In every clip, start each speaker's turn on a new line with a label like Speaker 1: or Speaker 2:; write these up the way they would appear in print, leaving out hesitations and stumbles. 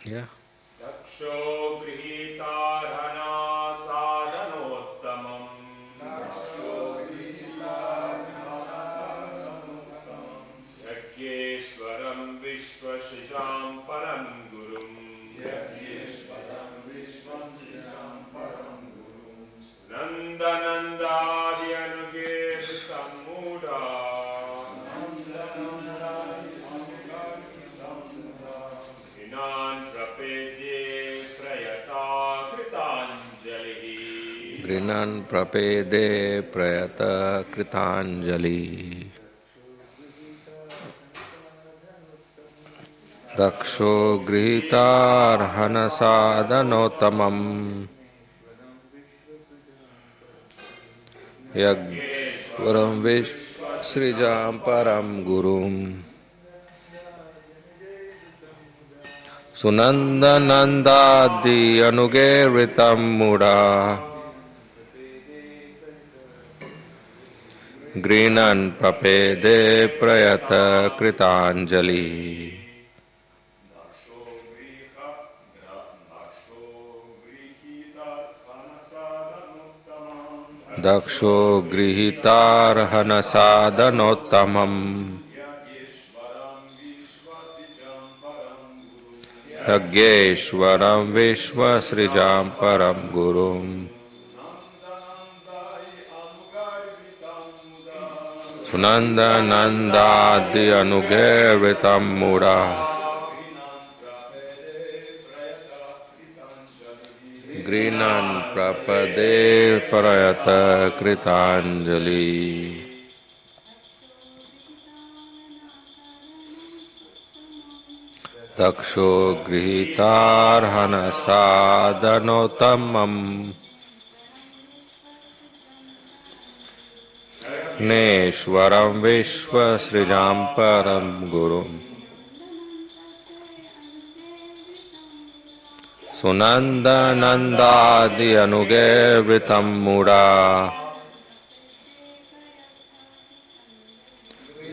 Speaker 1: Yeah.
Speaker 2: Daksho grihitarhana sadhanottamam. Yagyeshwaram vishvashijam param gurum. Nandanandadi anugirtam muda. Hinan prapedye prayata kritanjalihi.
Speaker 1: Grinan prapede prayata kritanjali. Daksho grihitarhana sadhanotamam. Yagvaram vishsrijam param gurum. Sunandanandadi anugeritam muda. Grinan prapede prayata kritanjali. Daksho grihitarhana sadhanottamam. Yagyeshwaram vishvasrijam param gurum. Sunandanandadi anugeritam muda. Grinan prapade prayata kritanjali. Daksho grihitarhana sadhanotamam. Neshwaram vishvasrijam param gurum. Sunandanandadi anugeritam muda.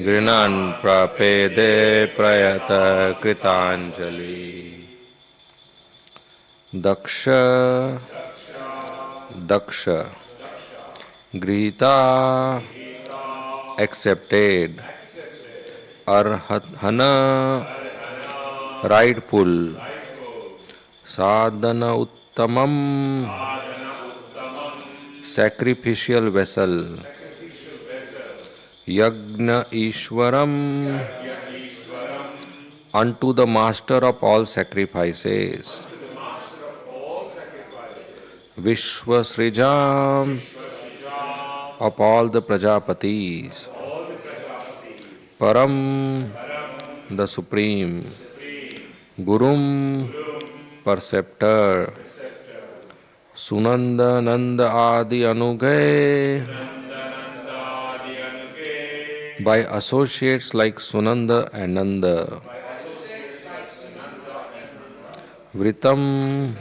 Speaker 1: Grinan prapede prayata kritanjali. Daksha Grihita accepted. Arhana rightful. Sadhana uttamam sacrificial vessel. Yagna Ishwaram unto the master of all sacrifices. Vishwasrijam of all the Prajapatis. Param the supreme. Gurum perceptor. Sunanda Nanda Adi Anugay by associates like Sunanda and Nanda. Vritam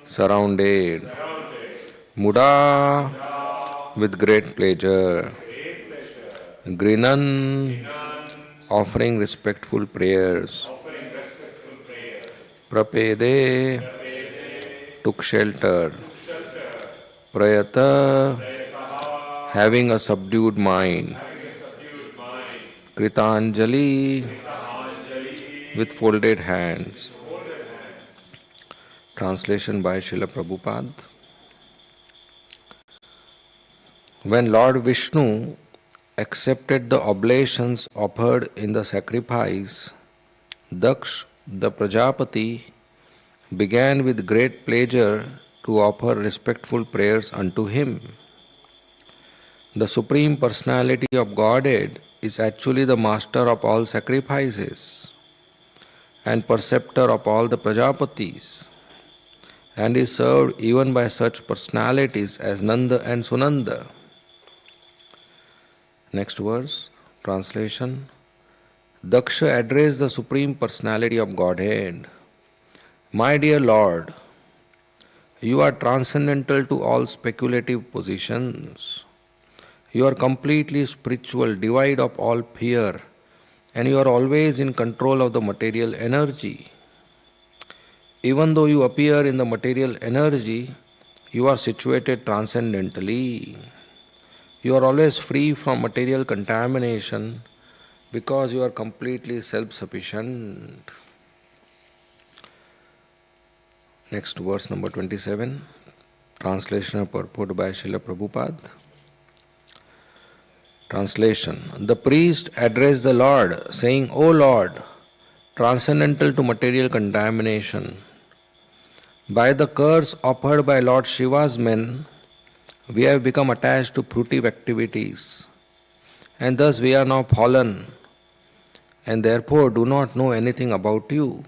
Speaker 1: surrounded. Muda with great pleasure. Grinan offering respectful prayers. Prapede took shelter. Prayata having a subdued mind. Kritanjali with folded hands. Translation by Srila Prabhupada. When Lord Vishnu accepted the oblations offered in the sacrifice, Daksh, the Prajapati, began with great pleasure to offer respectful prayers unto him. The Supreme Personality of Godhead is actually the master of all sacrifices and perceptor of all the Prajapatis, and is served even by such personalities as Nanda and Sunanda. Next verse, translation. Daksha addressed the Supreme Personality of Godhead. My dear Lord, you are transcendental to all speculative positions. You are completely spiritual, devoid of all fear and you are always in control of the material energy. Even though you appear in the material energy, you are situated transcendentally. You are always free from material contamination because you are completely self sufficient. Next, verse number 27, translation and purport by Srila Prabhupada. Translation. The priest addressed the Lord, saying, O Lord, transcendental to material contamination, by the curse offered by Lord Shiva's men, we have become attached to fruitive activities, and thus we are now fallen, and therefore do not know anything about you.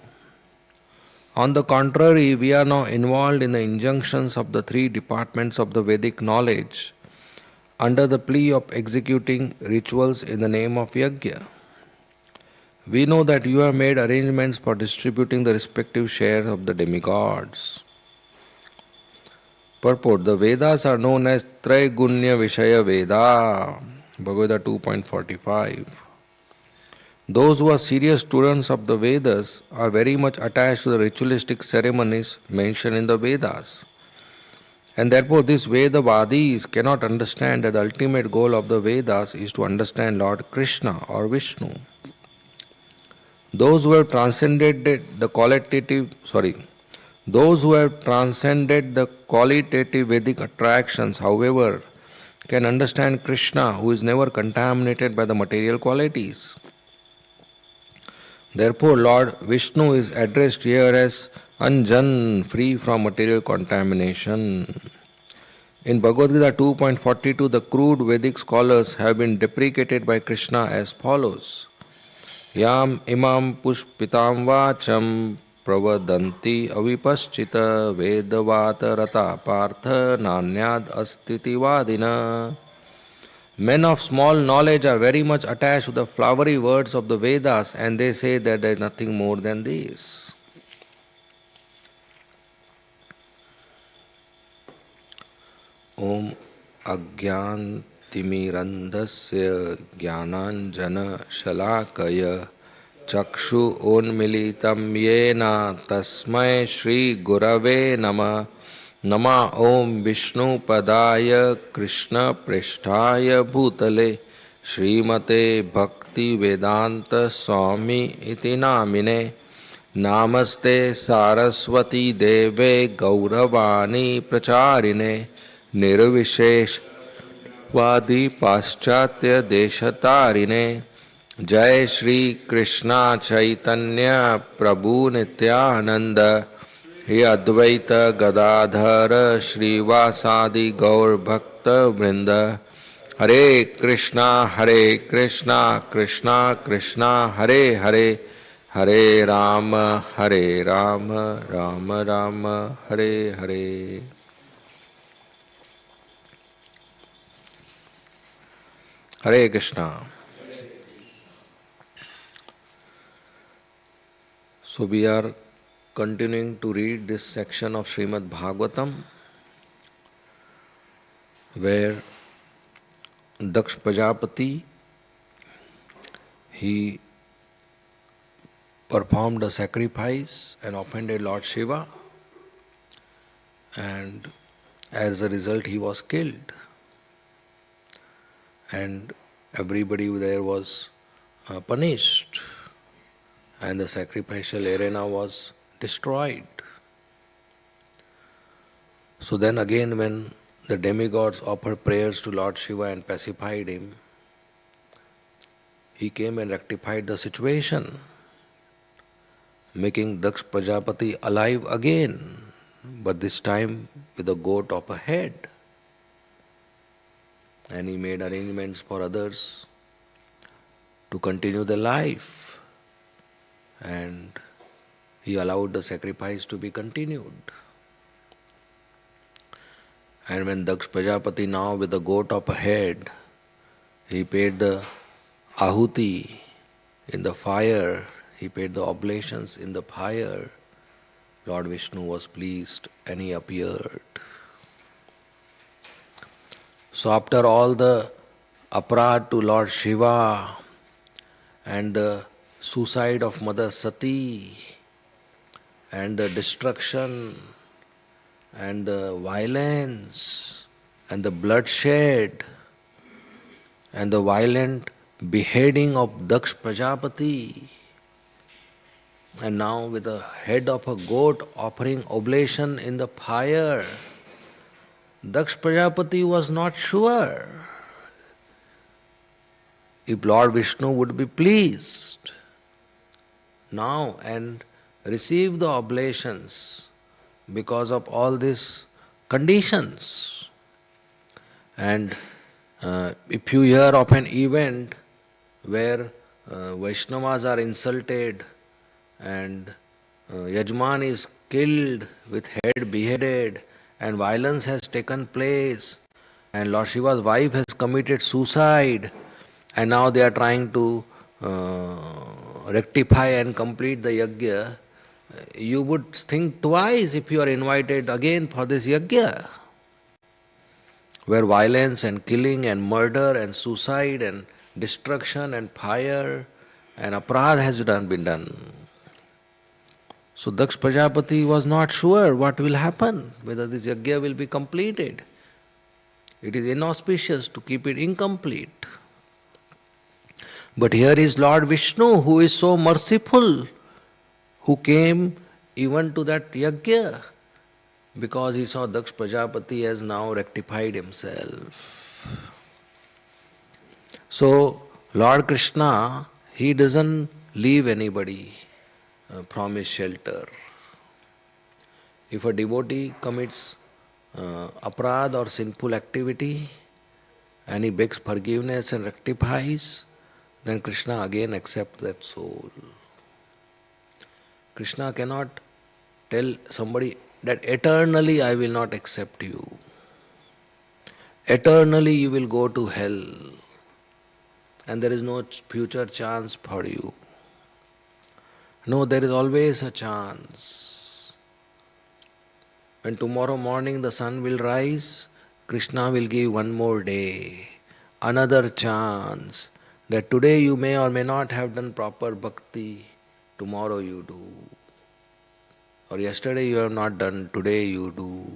Speaker 1: On the contrary, we are now involved in the injunctions of the three departments of the Vedic knowledge under the plea of executing rituals in the name of Yajna. We know that you have made arrangements for distributing the respective shares of the demigods. Purport. The Vedas are known as Traigunya Vishaya Veda, Bhagavad Gita 2.45. Those who are serious students of the Vedas are very much attached to the ritualistic ceremonies mentioned in the Vedas. And therefore, these Vedavadis cannot understand that the ultimate goal of the Vedas is to understand Lord Krishna or Vishnu. Those who have transcended the qualitative Vedic attractions, however, can understand Krishna, who is never contaminated by the material qualities. Therefore, Lord Vishnu is addressed here as Anjan, free from material contamination. In Bhagavad Gita 2.42, the crude Vedic scholars have been deprecated by Krishna as follows. Yam imam pushpitam vacham pravadanti avipaschita vedavata rata partha nanyad astiti vadina. Men of small knowledge are very much attached to the flowery words of the Vedas, and they say that there is nothing more than this. Om Agyantimirandasya Jnananjana Shalakaya Chakshu Unmilitam Yena Tasmai Shri Gurave Nama Nama Om Vishnu Padaya Krishna Prishtaya Bhutale Srimate Bhakti Vedanta Swami Iti Namine Namaste Saraswati Deve Gauravani Pracharine Nirvishesh Vadi Paschatya Deshatarine Jai Shri Krishna Chaitanya Prabhu Nityananda He Advaita Gadadhara Srivasadi Gaur Bhakta Vrinda Hare Krishna Krishna Krishna Hare Hare Hare Rama Rama Rama Hare Hare. Hare Krishna. So we are continuing to read this section of Srimad Bhagavatam, where Daksh Prajapati, he performed a sacrifice and offended Lord Shiva, and as a result he was killed. And everybody there was punished, and the sacrificial arena was destroyed. So then again, when the demigods offered prayers to Lord Shiva and pacified him, he came and rectified the situation, making Daksh Prajapati alive again, but this time with a goat of a head. And he made arrangements for others to continue their life, and he allowed the sacrifice to be continued. And when Daksh Prajapati, now with the goat of a head, he paid the ahuti in the fire, he paid the oblations in the fire, Lord Vishnu was pleased and he appeared. So after all the aparad to Lord Shiva and the suicide of Mother Sati, and the destruction, and the violence, and the bloodshed, and the violent beheading of Daksh Prajapati, and now with the head of a goat offering oblation in the fire. Daksh Prajapati was not sure if Lord Vishnu would be pleased now and receive the oblations because of all these conditions. And if you hear of an event where Vaishnavas are insulted and Yajman is killed with head beheaded and violence has taken place and Lord Shiva's wife has committed suicide and now they are trying to rectify and complete the yajna, you would think twice if you are invited again for this yajna, where violence and killing and murder and suicide and destruction and fire and aparadh has been done. So Daksh Prajapati was not sure what will happen, whether this yajna will be completed. It is inauspicious to keep it incomplete. But here is Lord Vishnu, who is so merciful, who came even to that yajna, because he saw Daksh Prajapati has now rectified himself. So Lord Krishna, he doesn't leave anybody from his shelter. If a devotee commits aparadh or sinful activity and he begs forgiveness and rectifies, then Krishna again accepts that soul. Krishna cannot tell somebody that eternally I will not accept you. Eternally you will go to hell and there is no future chance for you. No, there is always a chance. When tomorrow morning the sun will rise, Krishna will give one more day, another chance, that today you may or may not have done proper bhakti, tomorrow you do. Or yesterday you have not done, today you do.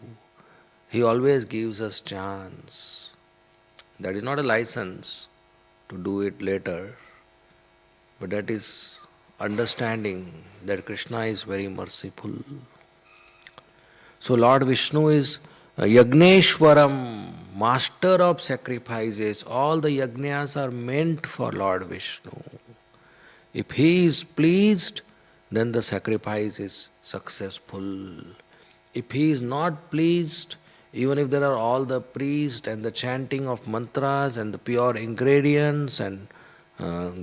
Speaker 1: He always gives us chance. That is not a license to do it later, but that is understanding that Krishna is very merciful. So Lord Vishnu is Yagneshwaram, master of sacrifices. All the yajnas are meant for Lord Vishnu. If he is pleased, then the sacrifice is successful. If he is not pleased, even if there are all the priests and the chanting of mantras and the pure ingredients and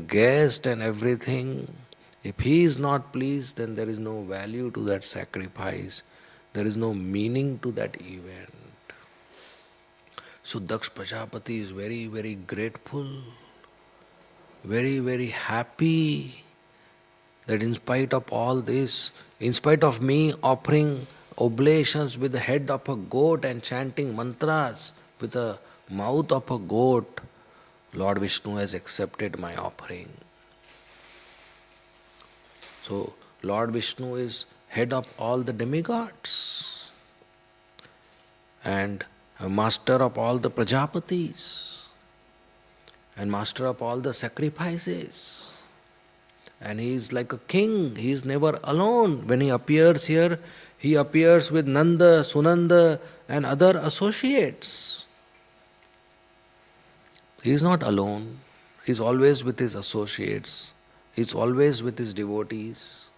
Speaker 1: guest and everything, if he is not pleased, then there is no value to that sacrifice. There is no meaning to that event. So Daksh Prajapati is very, very grateful, very, very happy that in spite of all this, in spite of me offering oblations with the head of a goat and chanting mantras with the mouth of a goat, Lord Vishnu has accepted my offering. So Lord Vishnu is head of all the demigods and a master of all the Prajapatis and master of all the sacrifices. And he is like a king, he is never alone. When he appears here, he appears with Nanda, Sunanda and other associates. He is not alone, he is always with his associates, he is always with his devotees.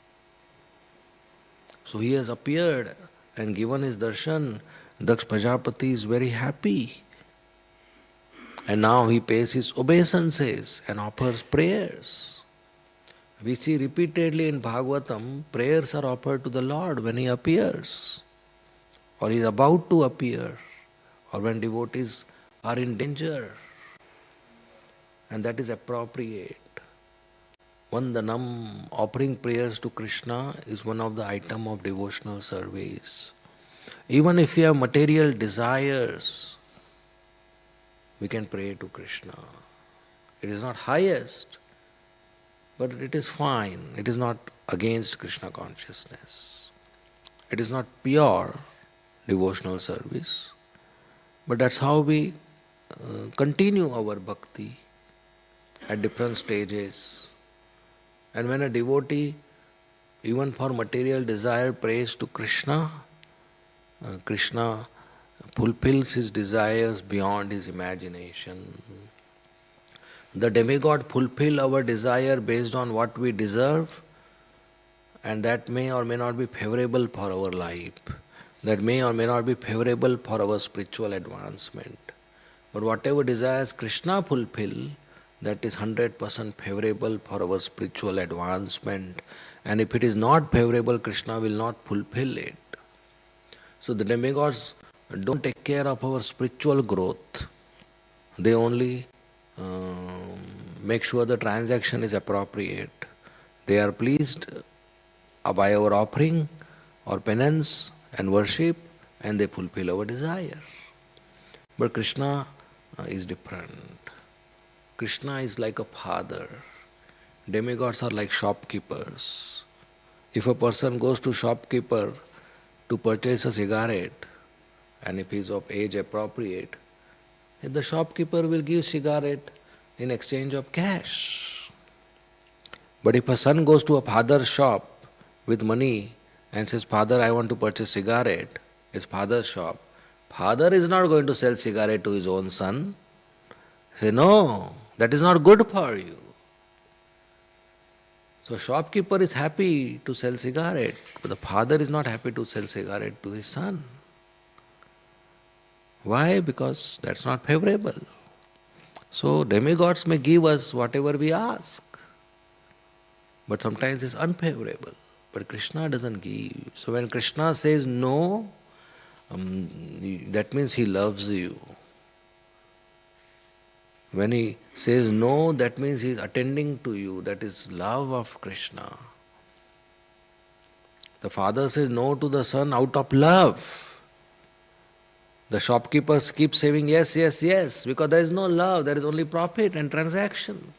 Speaker 1: So he has appeared and given his darshan. Daksh Prajapati is very happy. And now he pays his obeisances and offers prayers. We see repeatedly in Bhagavatam, prayers are offered to the Lord when he appears, or he is about to appear, or when devotees are in danger. And that is appropriate. Vandanam, offering prayers to Krishna, is one of the item of devotional service. Even if we have material desires, we can pray to Krishna. It is not highest, But it is fine. It is not against Krishna consciousness. It is not pure devotional service. But that's how we continue our bhakti at different stages. And when a devotee, even for material desire, prays to Krishna, Krishna fulfills his desires beyond his imagination. The demigod fulfill our desire based on what we deserve, and that may or may not be favorable for our life. That may or may not be favorable for our spiritual advancement. But whatever desires Krishna fulfill, that is 100% favorable for our spiritual advancement. And if it is not favorable, Krishna will not fulfill it. So the demigods don't take care of our spiritual growth. They only make sure the transaction is appropriate. They are pleased by our offering or penance and worship, and they fulfill our desire. But Krishna is different. Krishna is like a father. Demigods are like shopkeepers. If a person goes to shopkeeper to purchase a cigarette, and if he is of age appropriate, the shopkeeper will give cigarette in exchange of cash. But if a son goes to a father's shop with money and says, "Father, I want to purchase cigarette," it's father's shop. Father is not going to sell cigarette to his own son. Say, "No, that is not good for you." So shopkeeper is happy to sell cigarette, but the father is not happy to sell cigarette to his son. Why? Because that's not favorable. So demigods may give us whatever we ask, but sometimes it's unfavorable. But Krishna doesn't give. So when Krishna says no, that means he loves you. When he says no, that means he is attending to you. That is love of Krishna. The father says no to the son out of love. The shopkeepers keep saying yes, yes, yes, because there is no love, there is only profit and transaction.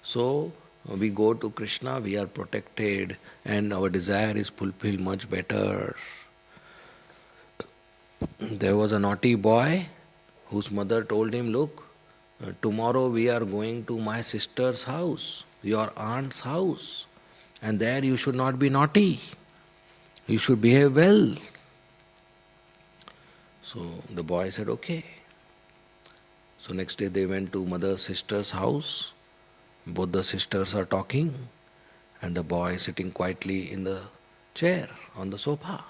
Speaker 1: So we go to Krishna, we are protected, and our desire is fulfilled much better. There was a naughty boy whose mother told him, "Look, tomorrow we are going to my sister's house, your aunt's house, and there you should not be naughty. You should behave well." So the boy said, "Okay." So next day they went to mother's sister's house. Both the sisters are talking, and the boy is sitting quietly in the chair on the sofa.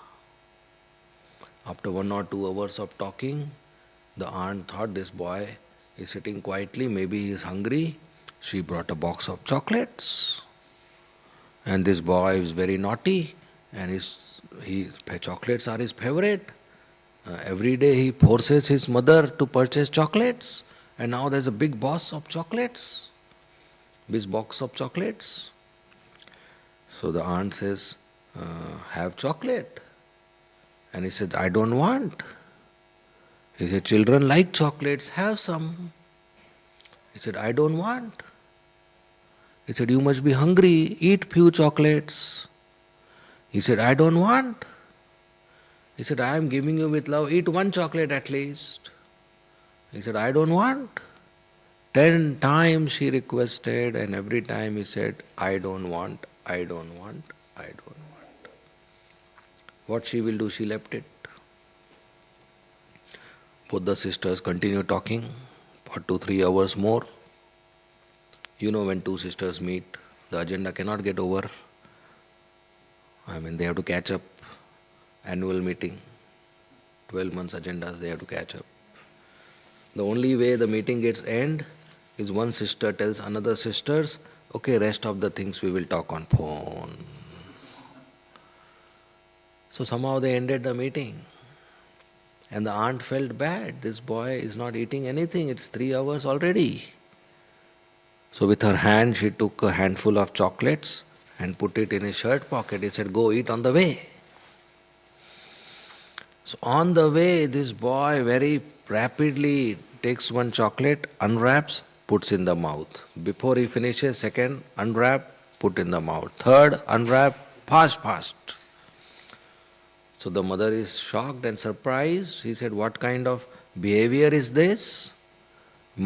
Speaker 1: After 1 or 2 hours of talking, the aunt thought this boy is sitting quietly, maybe he is hungry. She brought a box of chocolates. And this boy is very naughty, and his chocolates are his favorite. Every day he forces his mother to purchase chocolates, and now there's a big box of chocolates. This box of chocolates. So the aunt says, "Have chocolate." And he said, "I don't want." He said, "Children like chocolates, have some." He said, "I don't want." He said, "You must be hungry, eat few chocolates." He said, "I don't want." He said, "I am giving you with love, eat 1 chocolate at least." He said, "I don't want." 10 times she requested, and every time he said, "I don't want, I don't want, I don't want." What she will do, she left it. Both the sisters continue talking for 2-3 hours more. You know, when 2 sisters meet, the agenda cannot get over. They have to catch up. Annual meeting, 12 months agendas, they have to catch up. The only way the meeting gets end is one sister tells another sisters, "Okay, rest of the things we will talk on phone." So somehow they ended the meeting. And the aunt felt bad. This boy is not eating anything. It's 3 hours already. So with her hand, she took a handful of chocolates and put it in his shirt pocket. He said, "Go eat on the way." So on the way, this boy very rapidly takes 1 chocolate, unwraps, puts in the mouth. Before he finishes, second, unwrap, put in the mouth. Third, unwrap, fast, fast. So the mother is shocked and surprised. She said, "What kind of behavior is this?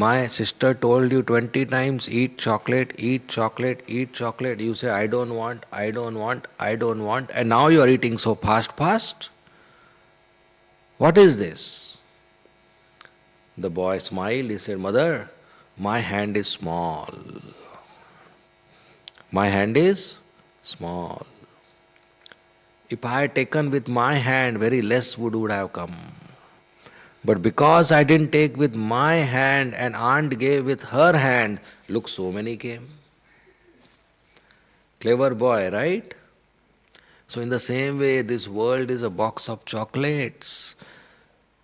Speaker 1: My sister told you 20 times, eat chocolate, eat chocolate, eat chocolate. You say, I don't want, I don't want, I don't want, and now you are eating so fast, fast. What is this?" The boy smiled. He said, "Mother, my hand is small. My hand is small. If I had taken with my hand, very less would have come. But because I didn't take with my hand and aunt gave with her hand, look, so many came." Clever boy, right? So, in the same way, this world is a box of chocolates,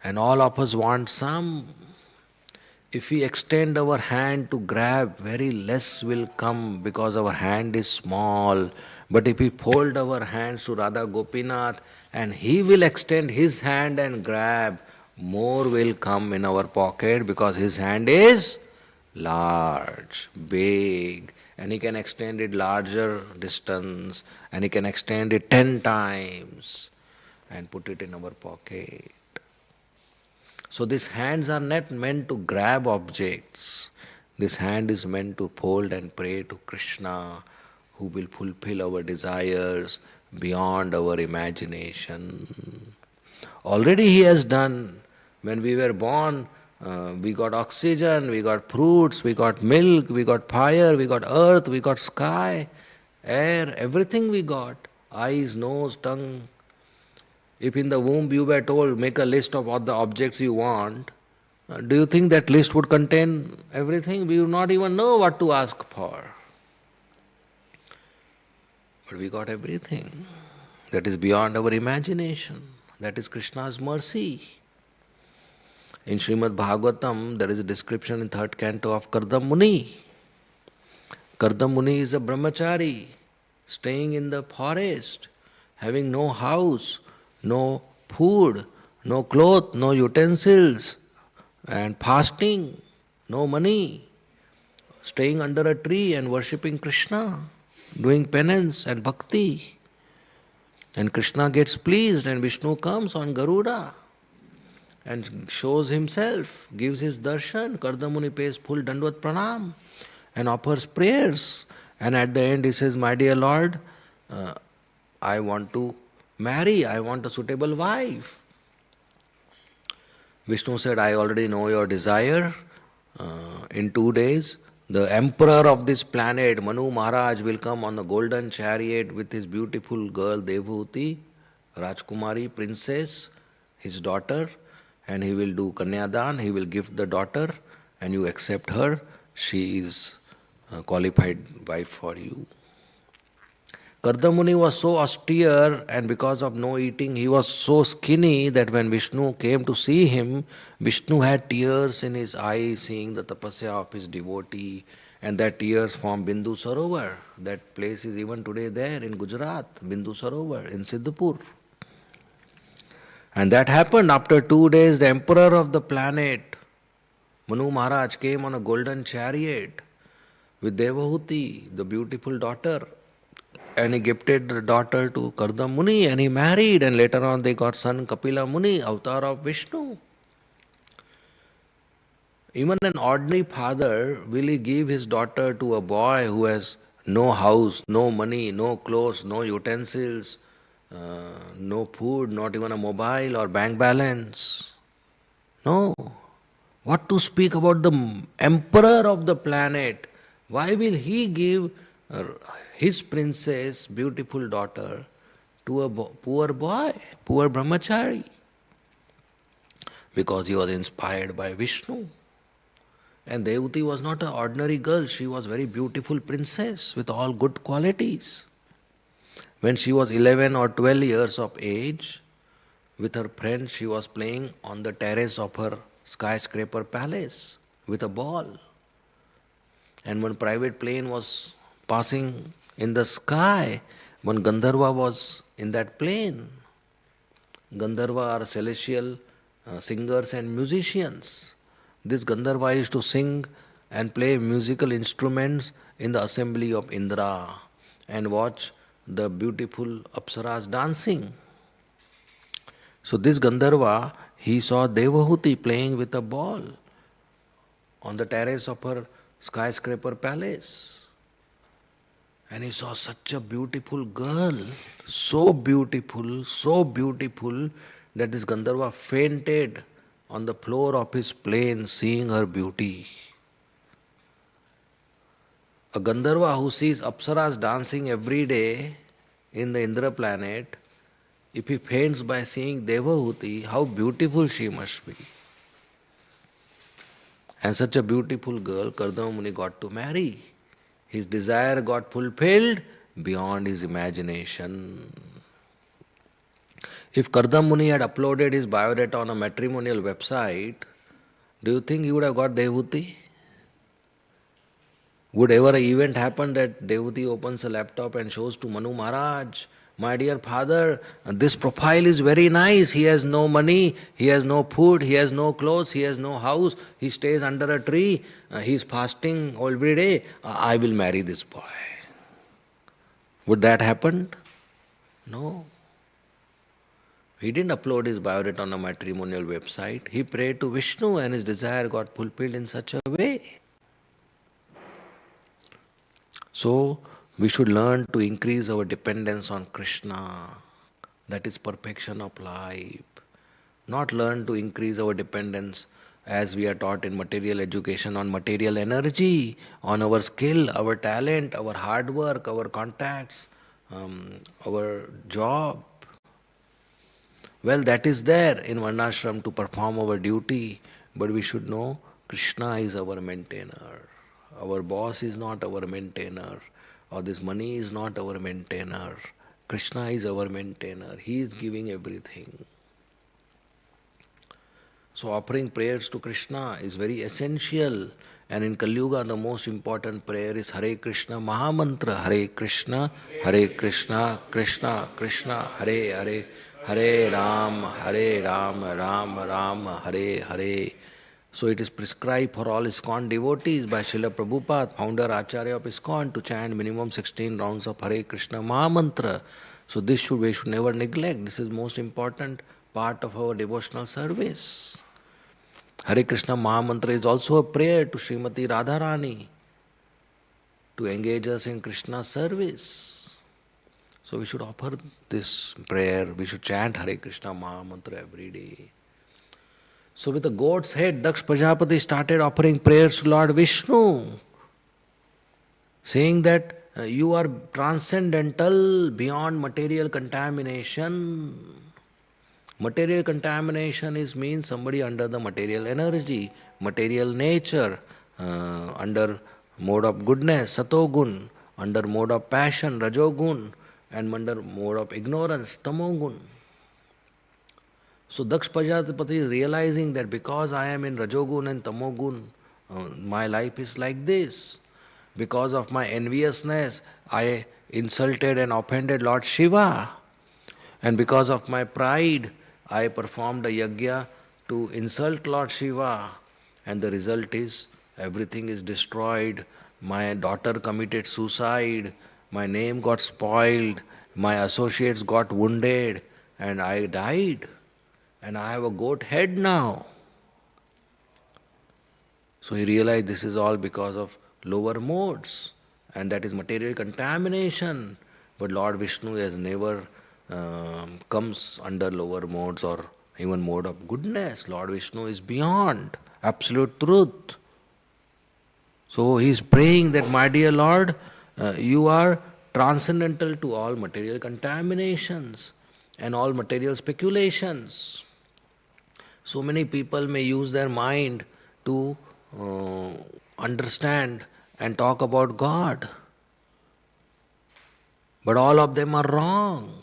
Speaker 1: and all of us want some. If we extend our hand to grab, very less will come because our hand is small. But if we fold our hands to Radha Gopinath and he will extend his hand and grab, more will come in our pocket because his hand is large, big, and he can extend it larger distance, and he can extend it 10 times and put it in our pocket. So these hands are not meant to grab objects. This hand is meant to fold and pray to Krishna, who will fulfill our desires beyond our imagination. Already he has done. When we were born, we got oxygen, we got fruits, we got milk, we got fire, we got earth, we got sky, air, everything we got. Eyes, nose, tongue. If in the womb you were told, make a list of all the objects you want, do you think that list would contain everything? We would not even know what to ask for. But we got everything. That is beyond our imagination. That is Krishna's mercy. In Srimad Bhagavatam, there is a description in third canto of Kardam Muni. Kardam Muni is a brahmachari, staying in the forest, having no house, no food, no clothes, no utensils, and fasting, no money, staying under a tree and worshipping Krishna, doing penance and bhakti. And Krishna gets pleased, and Vishnu comes on Garuda and shows himself, gives his darshan. Kardamuni pays full dandvat pranam and offers prayers. And at the end he says, "My dear Lord, I want to marry, I want a suitable wife." Vishnu said, "I already know your desire. In 2 days, the emperor of this planet, Manu Maharaj, will come on a golden chariot with his beautiful girl Devhuti, Rajkumari, princess, his daughter, and he will do Kanyadan, he will gift the daughter, and you accept her. She is a qualified wife for you." Kardamuni was so austere, and because of no eating, he was so skinny that when Vishnu came to see him, Vishnu had tears in his eyes seeing the tapasya of his devotee, and that tears formed Bindu Sarovar. That place is even today there in Gujarat, Bindu Sarovar in Siddhapur. And that happened after 2 days. The emperor of the planet, Manu Maharaj, came on a golden chariot with Devahuti, the beautiful daughter. And he gifted the daughter to Kardam Muni, and he married, and later on they got son Kapila Muni, avatar of Vishnu. Even an ordinary father, will he give his daughter to a boy who has no house, no money, no clothes, no utensils, no food, not even a mobile or bank balance? No. What to speak about the emperor of the planet? Why will he give his princess, beautiful daughter, to a poor boy, poor brahmachari? Because he was inspired by Vishnu. And Devuti was not an ordinary girl, she was a very beautiful princess with all good qualities. When she was 11 or 12 years of age, with her friends, she was playing on the terrace of her skyscraper palace with a ball. And one private plane was passing in the sky. One Gandharva was in that plane. Gandharva are celestial singers and musicians. This Gandharva used to sing and play musical instruments in the assembly of Indra and watch the beautiful Apsaras dancing. So this Gandharva, he saw Devahuti playing with a ball on the terrace of her skyscraper palace. And he saw such a beautiful girl, so beautiful that this Gandharva fainted on the floor of his plane seeing her beauty. A Gandharva who sees Apsaras dancing every day in the Indra planet, if he faints by seeing Devahuti, how beautiful she must be. And such a beautiful girl, Kardama Muni got to marry. His desire got fulfilled beyond his imagination. If Kardama Muni had uploaded his biodata on a matrimonial website, do you think he would have got Devahuti? Would ever an event happen that Devahuti opens a laptop and shows to Manu Maharaj, my dear father, this profile is very nice. He has no money, he has no food, he has no clothes, he has no house, he stays under a tree, he is fasting every day. I will marry this boy. Would that happen? No. He didn't upload his biodata on a matrimonial website. He prayed to Vishnu and his desire got fulfilled in such a way. So, we should learn to increase our dependence on Krishna. That is perfection of life. Not learn to increase our dependence as we are taught in material education on material energy, on our skill, our talent, our hard work, our contacts, our job. Well, that is there in Varnashram to perform our duty, but we should know Krishna is our maintainer. Our boss is not our maintainer, or this money is not our maintainer. Krishna is our maintainer. He is giving everything. So offering prayers to Krishna is very essential. And in Kali Yuga, the most important prayer is Hare Krishna Mahamantra. Hare Krishna, Krishna Krishna, Hare Hare, Hare Ram, Ram Ram, Hare Hare. So it is prescribed for all ISKCON devotees by Srila Prabhupada, founder Acharya of ISKCON, to chant minimum 16 rounds of Hare Krishna Mahamantra. So this we should never neglect. This is most important part of our devotional service. Hare Krishna Mahamantra is also a prayer to Srimati Radharani to engage us in Krishna's service. So we should offer this prayer, we should chant Hare Krishna Mahamantra every day. So with a goat's head, Daksh Prajapati started offering prayers to Lord Vishnu, saying that you are transcendental beyond material contamination. Material contamination means somebody under the material energy, material nature, under mode of goodness, satogun, under mode of passion, rajogun, and under mode of ignorance, tamogun. So Daksh Prajapati is realizing that because I am in rajogun and tamogun, my life is like this. Because of my enviousness, I insulted and offended Lord Shiva. And because of my pride, I performed a yajna to insult Lord Shiva. And the result is, everything is destroyed. My daughter committed suicide. My name got spoiled. My associates got wounded. And I died. And I have a goat head now. So he realized this is all because of lower modes, and that is material contamination. But Lord Vishnu has never comes under lower modes or even mode of goodness. Lord Vishnu is beyond absolute truth. So he is praying that, my dear Lord, you are transcendental to all material contaminations and all material speculations. So many people may use their mind to understand and talk about God. But all of them are wrong.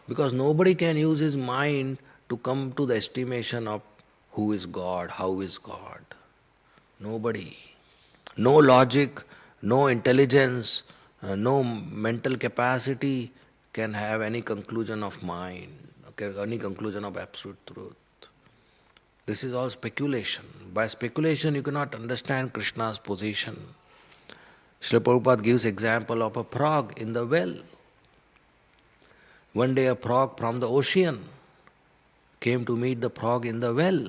Speaker 1: Because nobody can use his mind to come to the estimation of who is God, how is God. Nobody. No logic, no intelligence, no mental capacity can have any conclusion of mind, any conclusion of absolute truth. This is all speculation. By speculation you cannot understand Krishna's position. Srila Prabhupada gives example of a frog in the well. One day a frog from the ocean came to meet the frog in the well.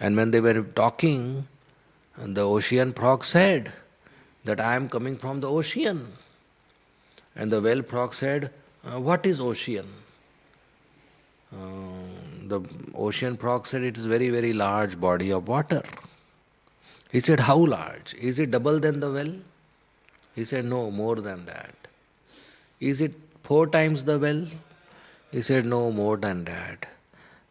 Speaker 1: And when they were talking, the ocean frog said that I am coming from the ocean. And the well frog said, what is ocean? The ocean frog said it is very, very large body of water. He said, how large? Is it double than the well? He said, no, more than that. Is it 4 times the well? He said, no, more than that.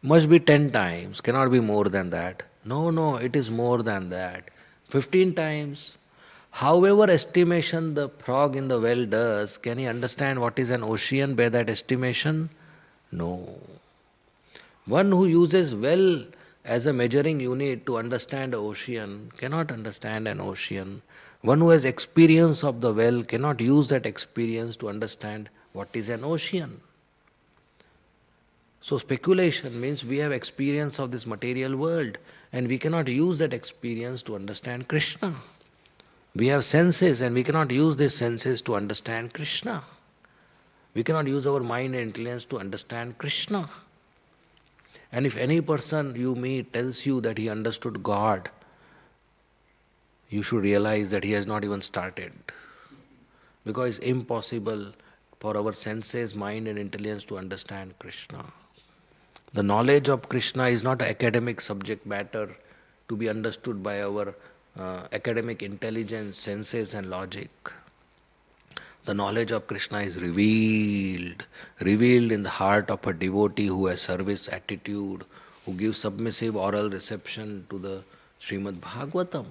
Speaker 1: Must be 10 times, cannot be more than that. No, no, it is more than that. 15 times. However estimation the frog in the well does, can he understand what is an ocean by that estimation? No. One who uses well as a measuring unit to understand the ocean cannot understand an ocean. One who has experience of the well cannot use that experience to understand what is an ocean. So speculation means we have experience of this material world and we cannot use that experience to understand Krishna. We have senses and we cannot use these senses to understand Krishna. We cannot use our mind and intelligence to understand Krishna. And if any person you meet tells you that he understood God, you should realize that he has not even started. Because it's impossible for our senses, mind and intelligence to understand Krishna. The knowledge of Krishna is not an academic subject matter to be understood by our academic intelligence, senses and logic. The knowledge of Krishna is revealed in the heart of a devotee who has service attitude, who gives submissive oral reception to the Srimad Bhagavatam.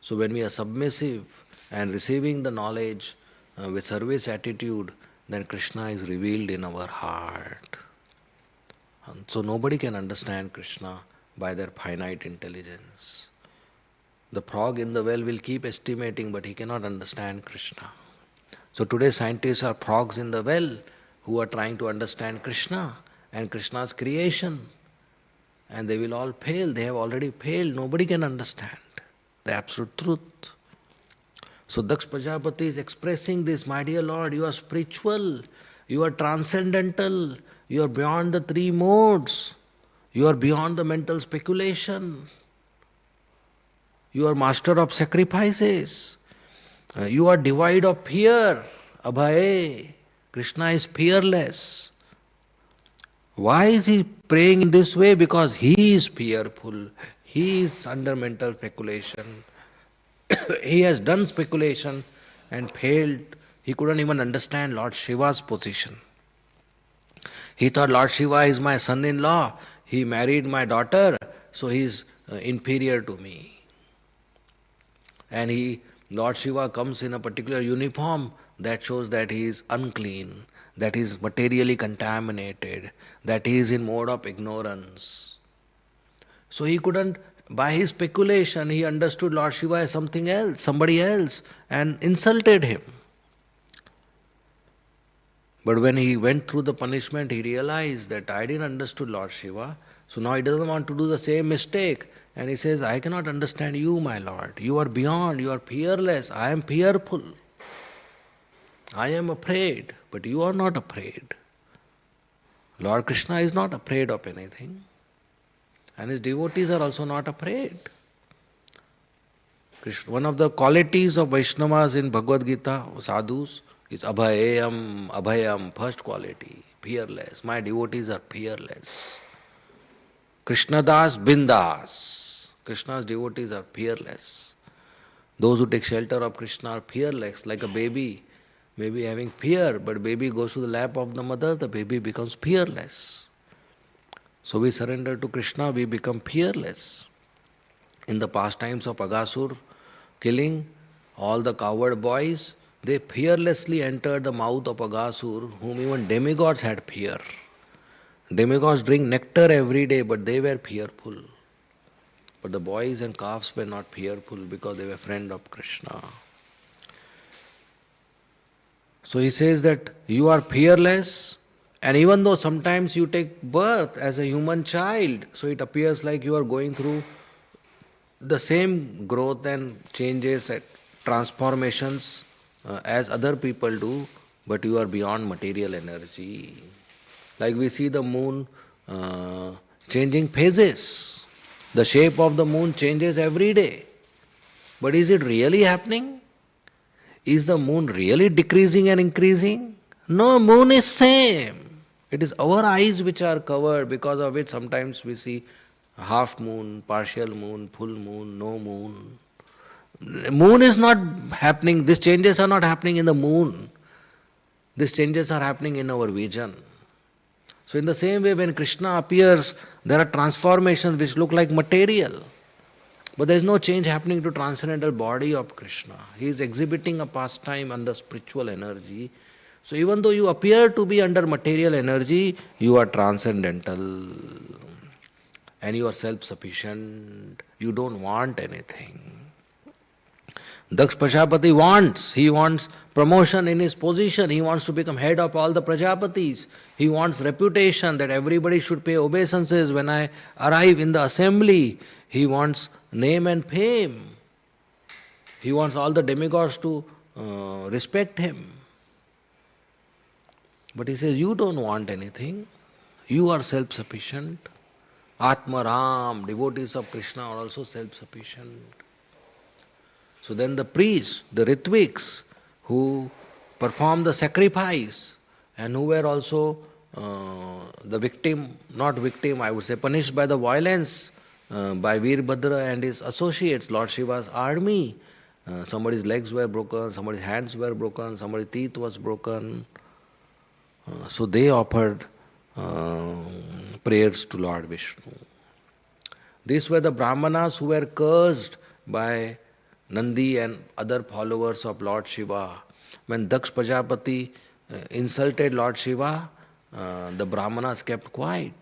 Speaker 1: So when we are submissive and receiving the knowledge with service attitude, then Krishna is revealed in our heart. And so nobody can understand Krishna by their finite intelligence. The frog in the well will keep estimating, but he cannot understand Krishna. So today scientists are frogs in the well who are trying to understand Krishna and Krishna's creation. And they will all fail. They have already failed. Nobody can understand the absolute truth. So Daksh Prajapati is expressing this, my dear Lord, you are spiritual, you are transcendental, you are beyond the 3 modes, you are beyond the mental speculation. You are master of sacrifices. You are devoid of fear. Abhay. Krishna is fearless. Why is he praying in this way? Because he is fearful. He is under mental speculation. He has done speculation and failed. He couldn't even understand Lord Shiva's position. He thought Lord Shiva is my son-in-law. He married my daughter, so he is inferior to me. And Lord Shiva comes in a particular uniform that shows that he is unclean, that he is materially contaminated, that he is in mode of ignorance. So he couldn't, by his speculation, he understood Lord Shiva as something else, somebody else, and insulted him. But when he went through the punishment, he realized that I didn't understood Lord Shiva, so now he doesn't want to do the same mistake. And he says, I cannot understand you, my Lord. You are beyond, you are fearless. I am fearful. I am afraid, but you are not afraid. Lord Krishna is not afraid of anything. And his devotees are also not afraid. One of the qualities of Vaishnavas in Bhagavad Gita, sadhus, is abhayam, abhayam, first quality, fearless. My devotees are fearless. Krishnadas, bindas. Krishna's devotees are fearless. Those who take shelter of Krishna are fearless, like a baby may be having fear, but baby goes to the lap of the mother, the baby becomes fearless. So we surrender to Krishna, we become fearless. In the pastimes of Agasur killing, all the coward boys, they fearlessly entered the mouth of Agasur, whom even demigods had fear. Demigods drink nectar every day, but they were fearful. But the boys and calves were not fearful because they were friends of Krishna. So he says that you are fearless And even though sometimes you take birth as a human child, so it appears like you are going through the same growth and changes and transformations as other people do, but you are beyond material energy. Like we see the moon changing phases. The shape of the moon changes every day. But is it really happening? Is the moon really decreasing and increasing? No, moon is same. It is our eyes which are covered, because of which sometimes we see half moon, partial moon, full moon, no moon. Moon is not happening, these changes are not happening in the moon. These changes are happening in our vision. So in the same way, when Krishna appears, there are transformations which look like material. But there is no change happening to transcendental body of Krishna. He is exhibiting a pastime under spiritual energy. So even though you appear to be under material energy, you are transcendental and you are self-sufficient. You don't want anything. Daksh Prajapati he wants promotion in his position, he wants to become head of all the Prajapatis, he wants reputation that everybody should pay obeisances when I arrive in the assembly, he wants name and fame, he wants all the demigods to respect him. But he says, you don't want anything, you are self-sufficient. Atma Ram, devotees of Krishna are also self-sufficient. So then the priests, the Ritviks, who performed the sacrifice and who were also the victim, not victim, I would say, punished by the violence by Veerbhadra and his associates, Lord Shiva's army. Somebody's legs were broken, somebody's hands were broken, somebody's teeth was broken. So they offered prayers to Lord Vishnu. These were the Brahmanas who were cursed by Nandi and other followers of Lord Shiva. When Daksh Prajapati insulted Lord Shiva, the Brahmanas kept quiet,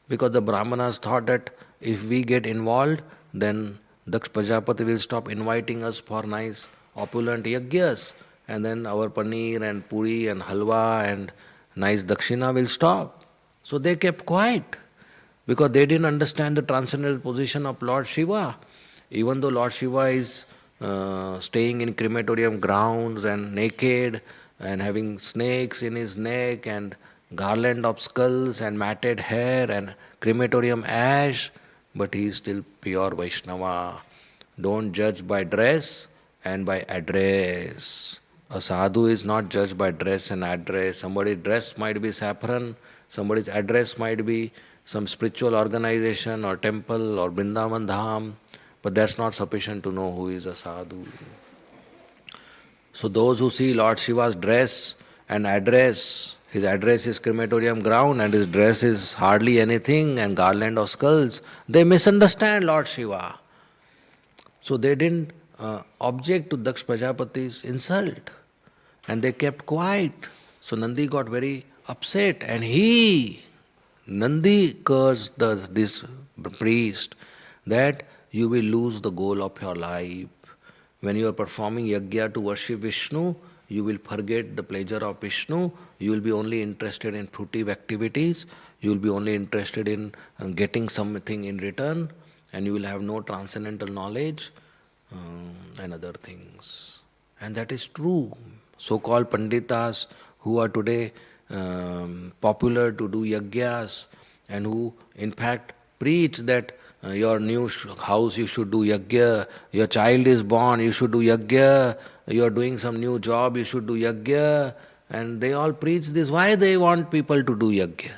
Speaker 1: because the Brahmanas thought that if we get involved, then Daksh Prajapati will stop inviting us for nice opulent yajnas, and then our paneer and puri and halwa and nice dakshina will stop. So they kept quiet, because they didn't understand the transcendental position of Lord Shiva. Even though Lord Shiva is staying in crematorium grounds and naked and having snakes in his neck and garland of skulls and matted hair and crematorium ash, but he is still pure Vaishnava. Don't judge by dress and by address. A sadhu is not judged by dress and address. Somebody's dress might be saffron, somebody's address might be some spiritual organization or temple or Vrindavan Dham, but that's not sufficient to know who is a sadhu. So those who see Lord Shiva's dress and address, his address is crematorium ground and his dress is hardly anything and garland of skulls, they misunderstand Lord Shiva. So they didn't object to Daksh Prajapati's insult and they kept quiet. So Nandi got very upset and Nandi cursed this priest that you will lose the goal of your life. When you are performing yajna to worship Vishnu, you will forget the pleasure of Vishnu, you will be only interested in fruitive activities, you will be only interested in getting something in return, and you will have no transcendental knowledge and other things. And that is true. So-called Panditas who are today popular to do yajnas and who in fact preach that your new house you should do yajna, your child is born you should do yajna, you are doing some new job you should do yajna, and they all preach this. Why they want people to do yajna?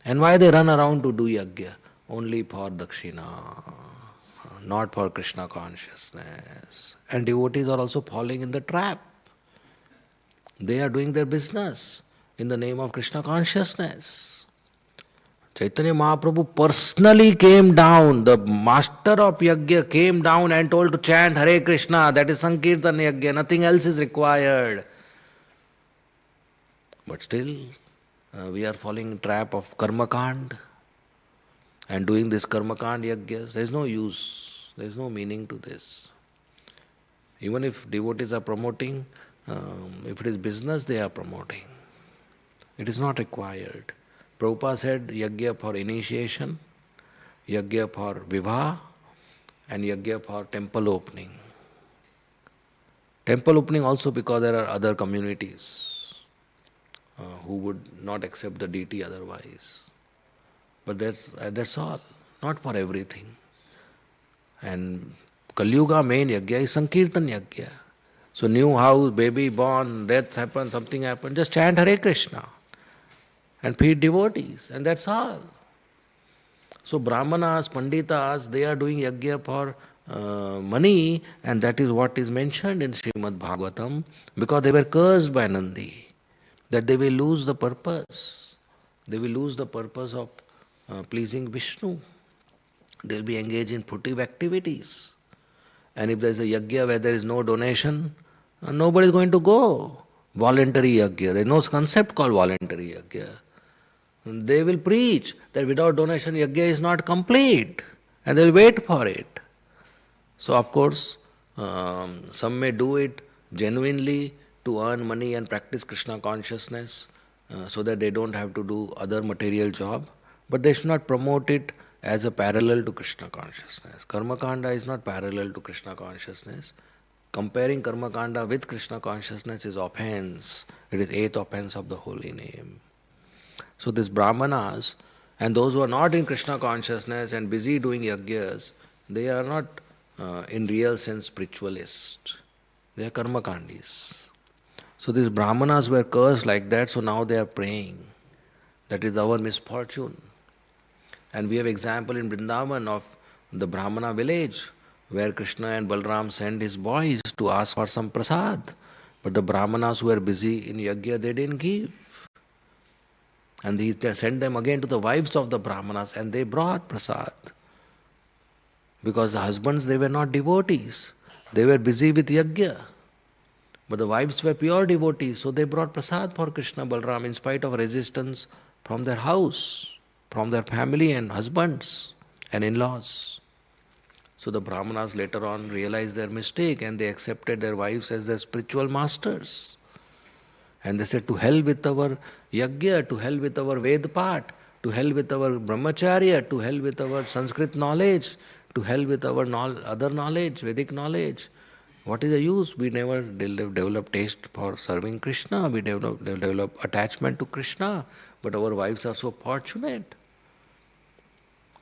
Speaker 1: And why they run around to do yajna? Only for dakshina, not for Krishna consciousness. And devotees are also falling in the trap. They are doing their business in the name of Krishna consciousness. Chaitanya Mahaprabhu personally came down, the master of yajna came down and told to chant Hare Krishna, that is Sankirtan yajna, nothing else is required. But still, we are falling in trap of karmakand and doing this karmakand yajnas. There is no use, there is no meaning to this. Even if devotees are promoting, if it is business they are promoting. It is not required. Prabhupada said yajna for initiation, yajna for vivah, and yajna for temple opening. Temple opening also because there are other communities who would not accept the deity otherwise. But that's all, not for everything. And Kali Yuga main yajna is Sankirtan yajna. So new house, baby born, death happened, something happened, just chant Hare Krishna and feed devotees, and that's all. So Brahmanas, Panditas, they are doing yajna for money, and that is what is mentioned in Srimad Bhagavatam, because they were cursed by Nandi, that they will lose the purpose. They will lose the purpose of pleasing Vishnu. They will be engaged in fruitive activities. And if there is a yajna where there is no donation, nobody is going to go. Voluntary yajna. There is no concept called voluntary yajna. They will preach that without donation yajna is not complete, and they will wait for it. So of course, some may do it genuinely to earn money and practice Krishna consciousness so that they don't have to do other material job, but they should not promote it as a parallel to Krishna consciousness. Karma Kanda is not parallel to Krishna consciousness. Comparing Karma Kanda with Krishna consciousness is offense. It is eighth offense of the holy name. So these Brahmanas and those who are not in Krishna consciousness and busy doing yajnas, they are not in real sense spiritualists. They are karmakandis. So these Brahmanas were cursed like that, so now they are praying. That is our misfortune. And we have example in Vrindavan of the Brahmana village where Krishna and Balram sent his boys to ask for some prasad. But the Brahmanas who were busy in yajna, they didn't give. And he sent them again to the wives of the Brahmanas and they brought prasad. Because the husbands, they were not devotees. They were busy with yajna. But the wives were pure devotees, so they brought prasad for Krishna Balram in spite of resistance from their house, from their family and husbands and in-laws. So the Brahmanas later on realized their mistake and they accepted their wives as their spiritual masters. And they said, to hell with our yajna, to hell with our Ved part, to hell with our brahmacharya, to hell with our Sanskrit knowledge, to hell with our other knowledge, Vedic knowledge. What is the use? We never develop taste for serving Krishna, we develop attachment to Krishna, but our wives are so fortunate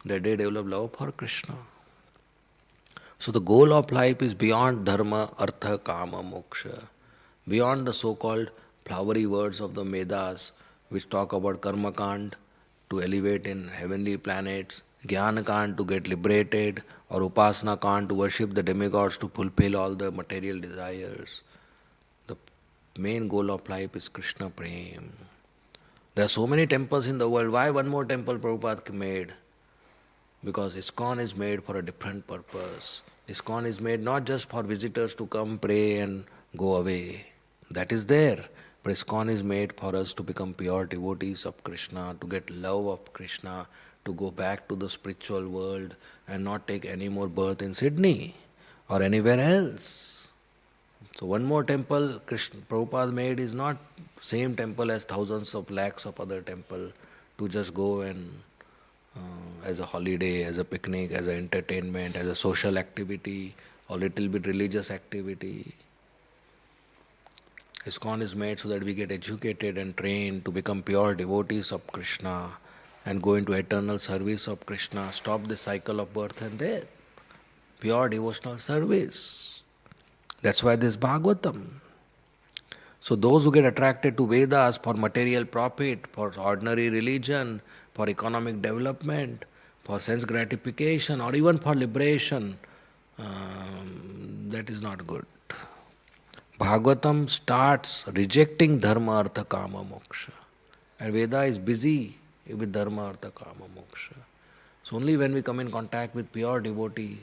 Speaker 1: that they develop love for Krishna. So the goal of life is beyond dharma, artha, kama, moksha, beyond the so-called flowery words of the Vedas which talk about karma kand to elevate in heavenly planets, jnana kand to get liberated, or upasana kand to worship the demigods to fulfill all the material desires. The main goal of life is Krishna Prem. There are so many temples in the world. Why one more temple Prabhupada made? Because ISKCON is made for a different purpose. ISKCON is made not just for visitors to come pray and go away. That is there. But ISKCON is made for us to become pure devotees of Krishna, to get love of Krishna, to go back to the spiritual world and not take any more birth in Sydney or anywhere else. So one more temple Krishna Prabhupada made is not same temple as thousands of lakhs of other temple to just go and as a holiday, as a picnic, as an entertainment, as a social activity or little bit religious activity. ISKCON is made so that we get educated and trained to become pure devotees of Krishna and go into eternal service of Krishna, stop the cycle of birth and death. Pure devotional service. That's why this Bhagavatam. So those who get attracted to Vedas for material profit, for ordinary religion, for economic development, for sense gratification, or even for liberation, that is not good. Bhagavatam starts rejecting dharma, artha, kama, moksha. And Veda is busy with dharma, artha, kama, moksha. So only when we come in contact with pure devotee,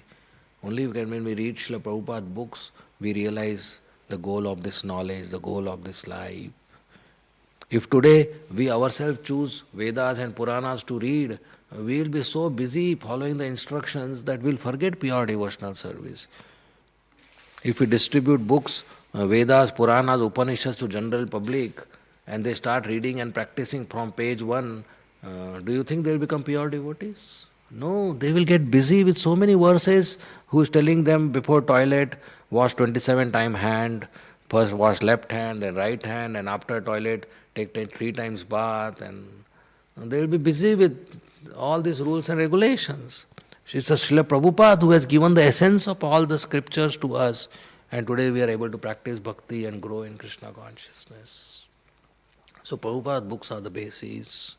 Speaker 1: only when we read Srila Prabhupada's books, we realize the goal of this knowledge, the goal of this life. If today we ourselves choose Vedas and Puranas to read, we will be so busy following the instructions that we will forget pure devotional service. If we distribute books, Vedas, Puranas, Upanishads to general public, and they start reading and practicing from page 1, do you think they'll become pure devotees? No, they will get busy with so many verses who's telling them before toilet, wash 27 time hand, first wash left hand and right hand, and after toilet, take 3 times bath, and they will be busy with all these rules and regulations. It's a Srila Prabhupada who has given the essence of all the scriptures to us, and today we are able to practice bhakti and grow in Krishna consciousness. So Prabhupada books are the basis.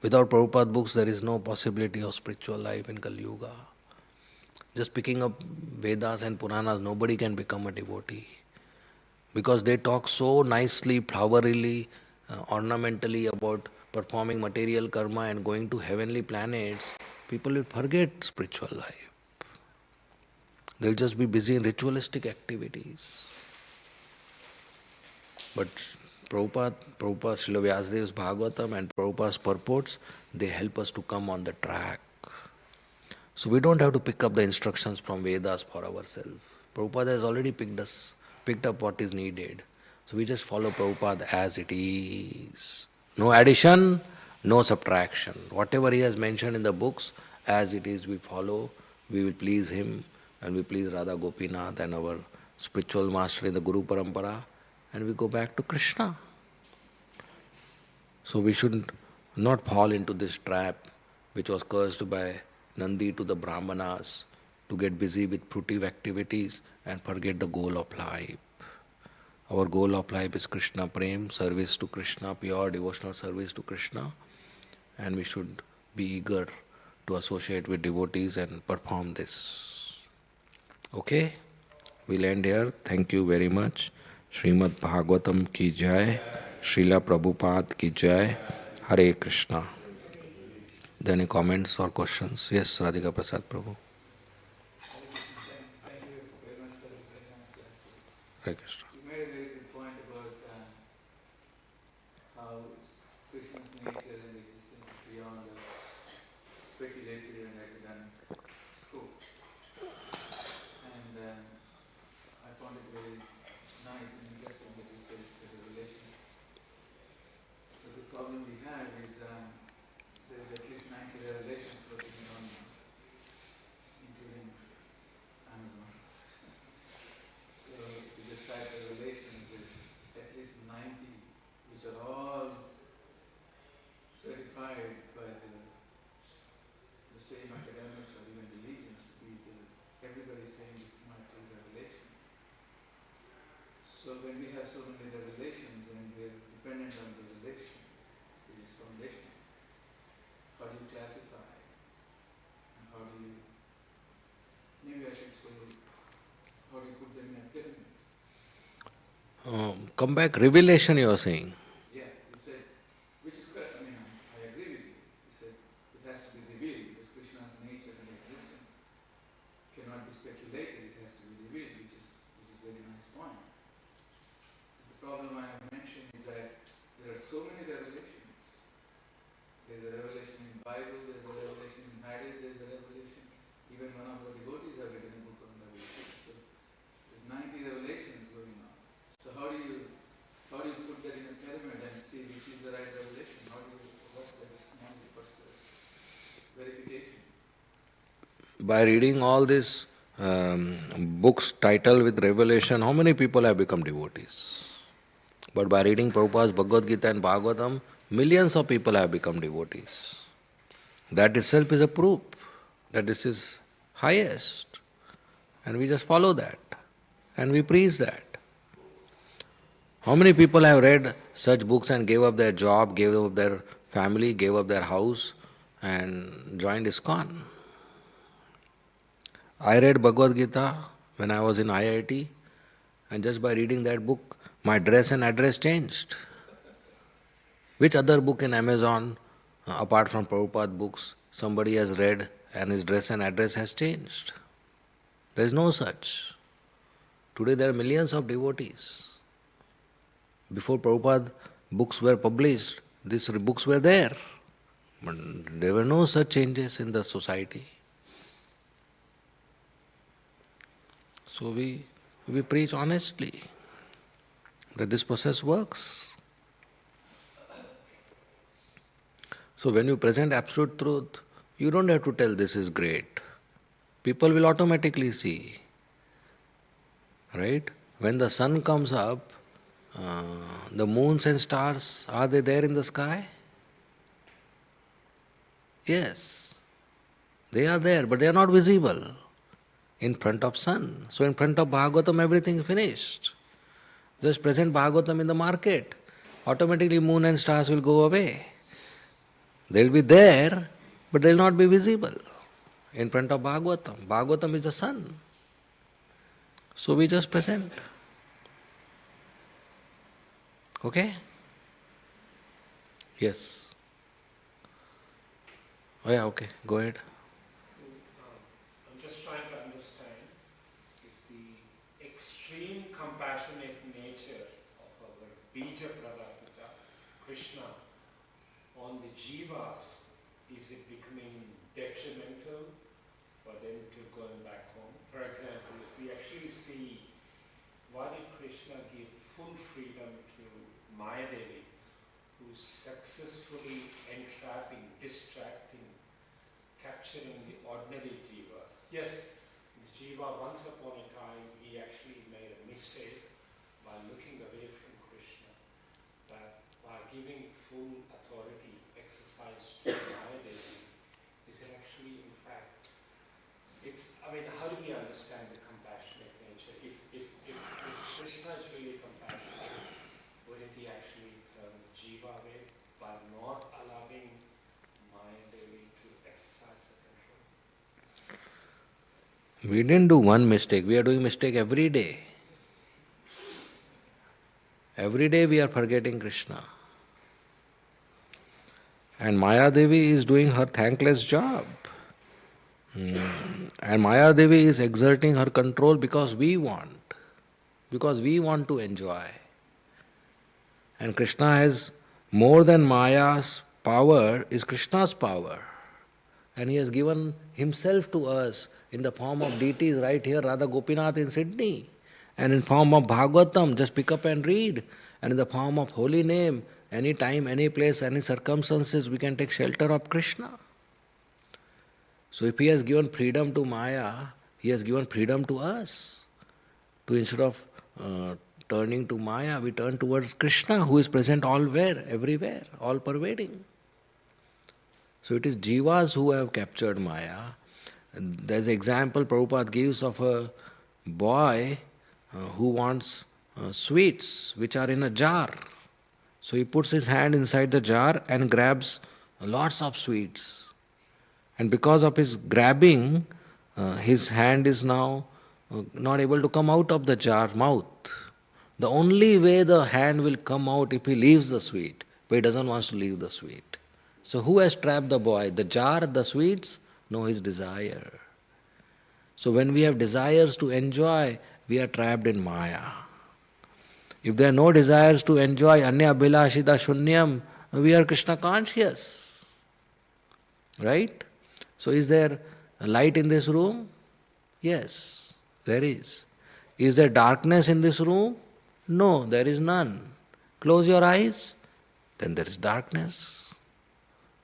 Speaker 1: Without Prabhupada books, there is no possibility of spiritual life in Kali Yuga. Just picking up Vedas and Puranas, nobody can become a devotee. Because they talk so nicely, flowerily, ornamentally about performing material karma and going to heavenly planets, people will forget spiritual life. They'll just be busy in ritualistic activities. But Prabhupada, Srila Vyasadev's Bhagavatam and Prabhupada's purports, they help us to come on the track. So we don't have to pick up the instructions from Vedas for ourselves. Prabhupada has already picked up what is needed. So we just follow Prabhupada as it is. No addition, no subtraction. Whatever he has mentioned in the books, as it is we follow, we will please him and we please Radha Gopinath and our spiritual master in the Guru Parampara, and we go back to Krishna. So we should not fall into this trap which was cursed by Nandi to the Brahmanas, to get busy with fruitive activities and forget the goal of life. Our goal of life is Krishna Prem, service to Krishna, pure devotional service to Krishna, and we should be eager to associate with devotees and perform this. Okay? We'll end here. Thank you very much. Srimad Bhagavatam ki jai, Srila Prabhupada ki jai, Hare Krishna. There any comments or questions? Yes, Radhika Prasad Prabhu.
Speaker 3: Thank you very much for this very nice class.
Speaker 1: Hare Krishna.
Speaker 3: You made a very good point about how Krishna's nature and existence is beyond the speculative and academic scope. And I found it very nice and interesting that you said it's a revelation. So the problem we have is there's at least 90 revelations floating around now, including Amazon. So if you just type revelations, there's at least 90, which are all certified by the same academics or even religions to be everybody saying it's my true revelation. So when we have so many revelations and we are dependent on revelation, it is foundational. How do you classify? And how do you, maybe I should say, how do you put them in a pyramid?
Speaker 1: Come back, revelation you are saying.
Speaker 3: Yeah, you said, which is correct. I mean, I agree with you. You said it has to be revealed because Krishna's nature and existence cannot be speculated. It has to be revealed, which is a very nice point. The problem I have mentioned is that there are so many revelations. There's a revelation in Bible, there's a revelation in Hadith, there's a revelation. Even one of the devotees have written a book on revelation. So there's 90 revelations going on. So how do you put that in a pyramid and see which is the right revelation? What's the testimony? What's the verification?
Speaker 1: By reading all these books titled with revelation, how many people have become devotees? But by reading Prabhupada's Bhagavad Gita and Bhagavatam, millions of people have become devotees. That itself is a proof that this is highest. And we just follow that. And we preach that. How many people have read such books and gave up their job, gave up their family, gave up their house and joined ISKCON? I read Bhagavad Gita when I was in IIT, and just by reading that book, my dress and address changed. Which other book in Amazon, apart from Prabhupada books, somebody has read and his dress and address has changed? There is no such. Today there are millions of devotees. Before Prabhupada books were published, these books were there. But there were no such changes in the society. So we preach honestly that this process works. So when you present absolute truth, you don't have to tell this is great. People will automatically see. Right? When the sun comes up, the moons and stars, are they there in the sky? Yes. They are there, but they are not visible in front of sun. So in front of Bhagavatam, everything is finished. Just present Bhagavatam in the market. Automatically moon and stars will go away. They will be there, but they will not be visible in front of Bhagavatam. Bhagavatam is the sun. So we just present. Okay? Yes. Oh yeah, okay, go ahead.
Speaker 4: I'm just trying to understand is the extreme compassionate nature of our Bija Pradapita, Krishna, on the jivas, is it becoming detrimental for them to going back home? For example, if we actually see why did Krishna give full freedom to Mayadevi, who's successfully entrapping, distracting, capturing the ordinary jivas. Yes, this jiva once upon a time he actually made a mistake by looking away from Krishna, but by giving full authority, exercise to Mayadevi, is it actually in fact, how do we understand the compassionate nature? If Krishna is really compassionate, wouldn't he actually turn the jiva away by not allowing Mayadevi to exercise the control?
Speaker 1: We didn't do one mistake, we are doing mistake every day. Every day we are forgetting Krishna. And Maya Devi is doing her thankless job. And Maya Devi is exerting her control because we want to enjoy. And Krishna has more than Maya's power, is Krishna's power. And he has given himself to us in the form of deities right here, Radha Gopinath in Sydney. And in form of Bhagavatam, just pick up and read. And in the form of holy name, any time, any place, any circumstances, we can take shelter of Krishna. So if he has given freedom to Maya, he has given freedom to us. To instead of turning to Maya, we turn towards Krishna, who is present allwhere, everywhere, all pervading. So it is jivas who have captured Maya. And there's an example Prabhupada gives of a boy who wants sweets which are in a jar. So he puts his hand inside the jar and grabs lots of sweets. And because of his grabbing, his hand is now not able to come out of the jar mouth. The only way the hand will come out if he leaves the sweet, but he doesn't want to leave the sweet. So who has trapped the boy? The jar, the sweets? No, his desire. So when we have desires to enjoy, we are trapped in Maya. If there are no desires to enjoy, anya abhilashita shunyam, we are Krishna conscious. Right? So is there a light in this room? Yes, there is. Is there darkness in this room? No, there is none. Close your eyes, then there is darkness.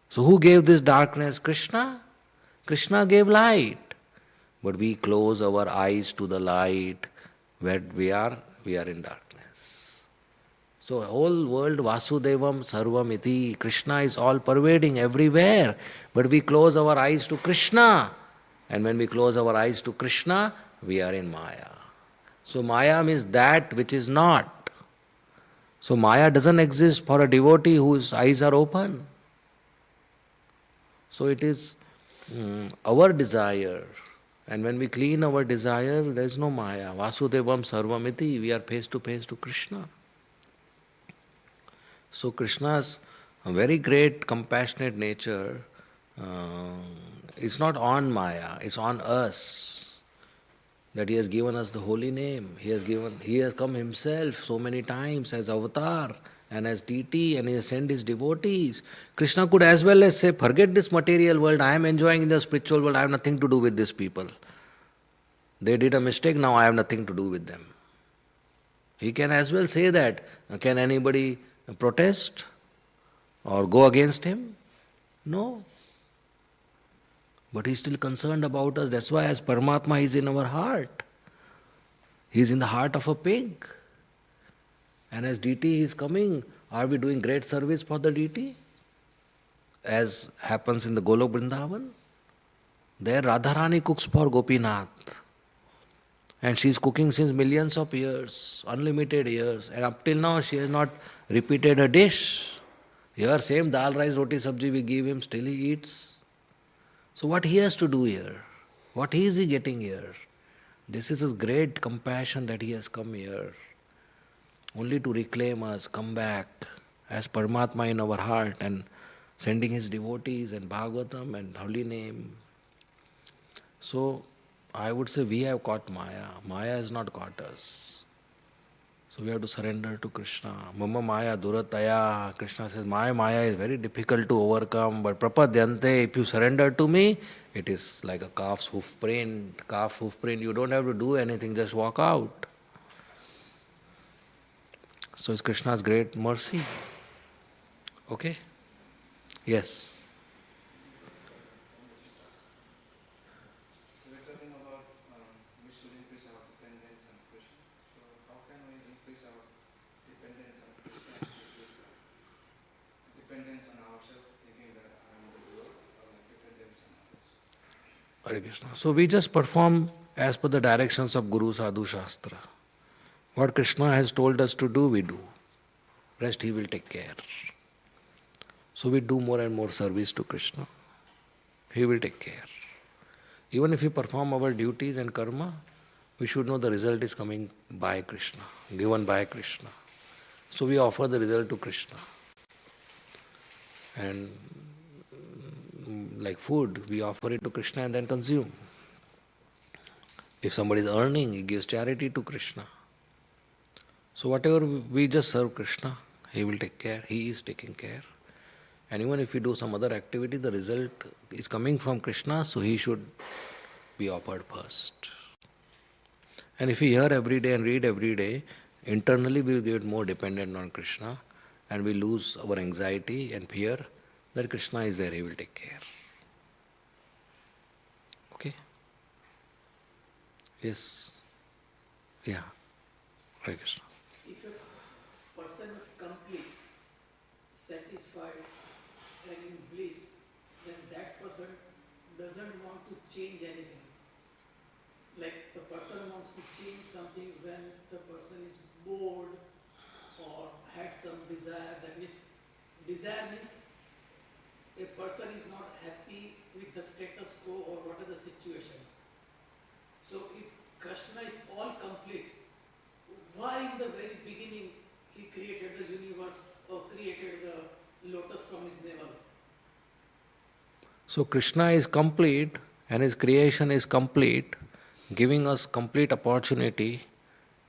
Speaker 1: So who gave this darkness? Krishna? Krishna gave light. But we close our eyes to the light. Where we are in darkness. So whole world Vasudevam Sarvam Iti, Krishna is all pervading everywhere. But we close our eyes to Krishna. And when we close our eyes to Krishna, we are in Maya. So Maya means that which is not. So Maya doesn't exist for a devotee whose eyes are open. So it is our desire. And when we clean our desire, there is no Maya. Vasudevam Sarvamiti, we are face to Krishna. So Krishna's very great compassionate nature is not on Maya, it's on us. That he has given us the holy name. He has come himself so many times as avatar and as deity, and he has sent his devotees. Krishna could as well as say, forget this material world, I am enjoying in the spiritual world, I have nothing to do with these people. They did a mistake, now I have nothing to do with them. He can as well say that. Can anybody protest or go against him? No. But He is still concerned about us. That's why as Paramatma He is in our heart. He is in the heart of a pig. And as deity He is coming, are we doing great service for the deity? As happens in the Golok Vrindavan? There Radharani cooks for Gopinath. And she is cooking since millions of years, unlimited years. And up till now she has not repeated a dish. Here same dal, rice, roti, sabji we give him, still he eats. So what he has to do here? What is he getting here? This is his great compassion that he has come here. Only to reclaim us, come back as Paramatma in our heart and sending his devotees and Bhagavatam and holy name. So I would say we have caught Maya. Maya has not caught us. So we have to surrender to Krishna. Mama Maya Durataya. Krishna says, my Maya is very difficult to overcome, but Prapadyante, if you surrender to me, it is like a calf's hoof print. Calf hoof print, you don't have to do anything, just walk out. So it's Krishna's great mercy. Okay? Yes.
Speaker 3: So we're talking about we should increase our dependence on Krishna. So how can we increase our dependence on Krishna? Dependence on ourselves, thinking that I am the Lord, or like dependence on others?
Speaker 1: Hare Krishna. So we just perform as per the directions of Guru Sadhu Shastra. What Krishna has told us to do, we do. Rest He will take care. So we do more and more service to Krishna. He will take care. Even if we perform our duties and karma, we should know the result is coming by Krishna, given by Krishna. So we offer the result to Krishna. And like food, we offer it to Krishna and then consume. If somebody is earning, he gives charity to Krishna. So whatever we just serve Krishna, He will take care. He is taking care. And even if we do some other activity, the result is coming from Krishna, so He should be offered first. And if we hear every day and read every day, internally we will get more dependent on Krishna and we lose our anxiety and fear that Krishna is there, He will take care. Okay? Yes? Yeah. Hare Krishna.
Speaker 5: If a person is complete, satisfied, and in bliss, then that person doesn't want to change anything. Like the person wants to change something when the person is bored or had some desire. That means, desire means a person is not happy with the status quo or what is the situation. So if Krishna is all complete, why in the very beginning He created the universe or created the lotus from His navel?
Speaker 1: So Krishna is complete and His creation is complete, giving us complete opportunity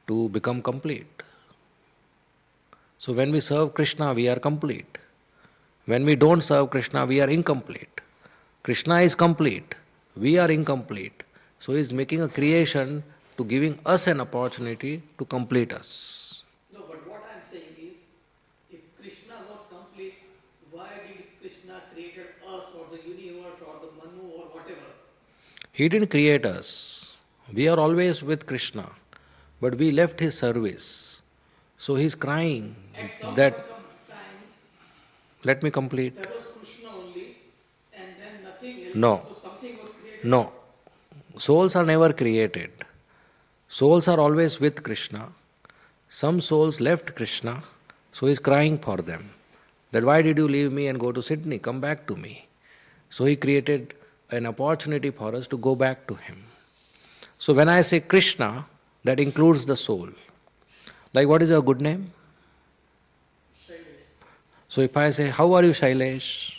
Speaker 1: to become complete. So when we serve Krishna, we are complete. When we don't serve Krishna, we are incomplete. Krishna is complete, we are incomplete. So He is making a creation to giving us an opportunity to complete us.
Speaker 5: No, but what I am saying is, if Krishna was complete, why did Krishna created us or the universe or the Manu or whatever?
Speaker 1: He didn't create us. We are always with Krishna, but we left His service. So He is crying
Speaker 5: At some
Speaker 1: that,
Speaker 5: point of time,
Speaker 1: let me complete.
Speaker 5: there was Krishna only, and then nothing else.
Speaker 1: No.
Speaker 5: So something was created.
Speaker 1: No. Souls are never created. Souls are always with Krishna. Some souls left Krishna, so He is crying for them. That why did you leave me and go to Sydney? Come back to me. So He created an opportunity for us to go back to Him. So when I say Krishna, that includes the soul. Like what is your good name?
Speaker 5: Shailesh.
Speaker 1: So if I say, how are you, Shailesh?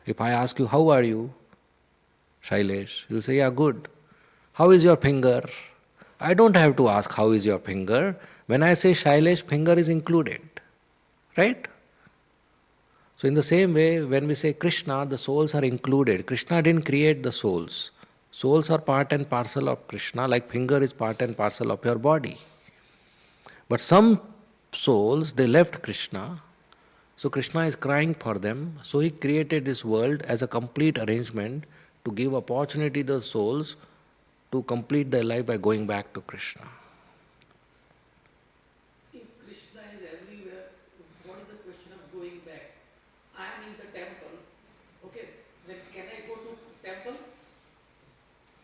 Speaker 1: If I ask you, how are you, Shailesh? You'll say, yeah, good. How is your finger? I don't have to ask, how is your finger? When I say Shailesh, finger is included. Right? So in the same way, when we say Krishna, the souls are included. Krishna didn't create the souls. Souls are part and parcel of Krishna, like finger is part and parcel of your body. But some souls, they left Krishna, So Krishna is crying for them. So he created this world as a complete arrangement to give opportunity to the souls to complete their life by going back to Krishna.
Speaker 5: If Krishna is everywhere, what is the question of going back? I am in the temple, okay, then can I go to temple?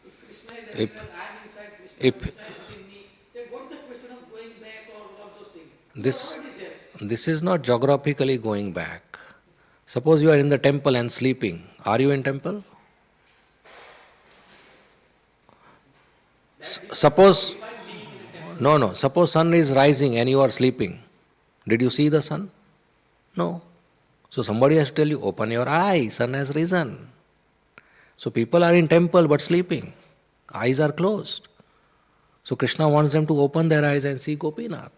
Speaker 5: If Krishna is
Speaker 1: If,
Speaker 5: everywhere, I am inside Krishna,
Speaker 1: if
Speaker 5: Krishna is within me, then what is the question of going back or all those things? You are
Speaker 1: this
Speaker 5: already there.
Speaker 1: this is not geographically going back. Suppose you are in the temple and sleeping. Are you in temple? Suppose no. Suppose sun is rising and you are sleeping. Did you see the sun? No. So somebody has to tell you, open your eye, sun has risen. So people are in temple but sleeping. Eyes are closed. So Krishna wants them to open their eyes and see Gopinath.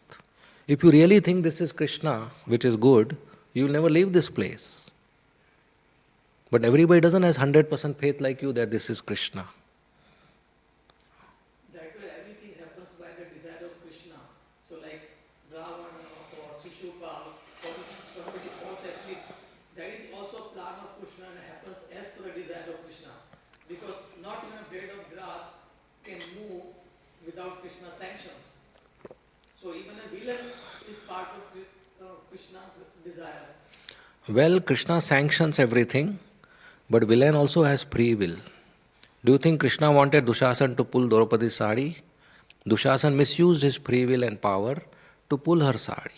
Speaker 1: If you really think this is Krishna, which is good, you will never leave this place. But everybody doesn't have 100% faith like you that this is Krishna.
Speaker 5: That way everything happens by the desire of Krishna. So like Ravana or Shishupal, or if somebody falls asleep, that is also a plan of Krishna and happens as per the desire of Krishna. Because not even a blade of grass can move without Krishna's sanctions. So even a villain is part of Krishna's desire.
Speaker 1: Well, Krishna sanctions everything, but villain also has free will. Do you think Krishna wanted Dushasan to pull Draupadi's sari? Dushasan misused his free will and power to pull her sari.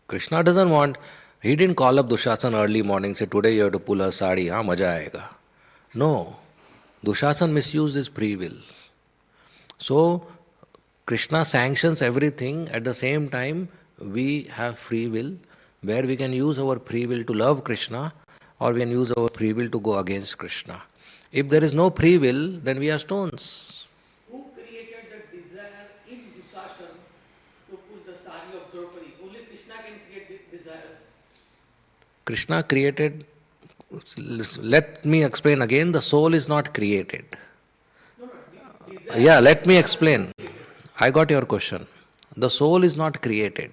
Speaker 1: Krishna doesn't want, he didn't call up Dushasan early morning, say today you have to pull her sari, haan, maja aayega. No, Dushasan misused his free will. So, Krishna sanctions everything, at the same time we have free will, where we can use our free will to love Krishna or we can use our free will to go against Krishna. If there is no free will, then we are stones.
Speaker 5: Who created the desire in Dushasan to pull the sari of Draupadi? Only Krishna can create desires.
Speaker 1: Krishna created, let me explain again, the soul is not created.
Speaker 5: No, desire.
Speaker 1: Yeah, let me explain. I got your question. The soul is not created.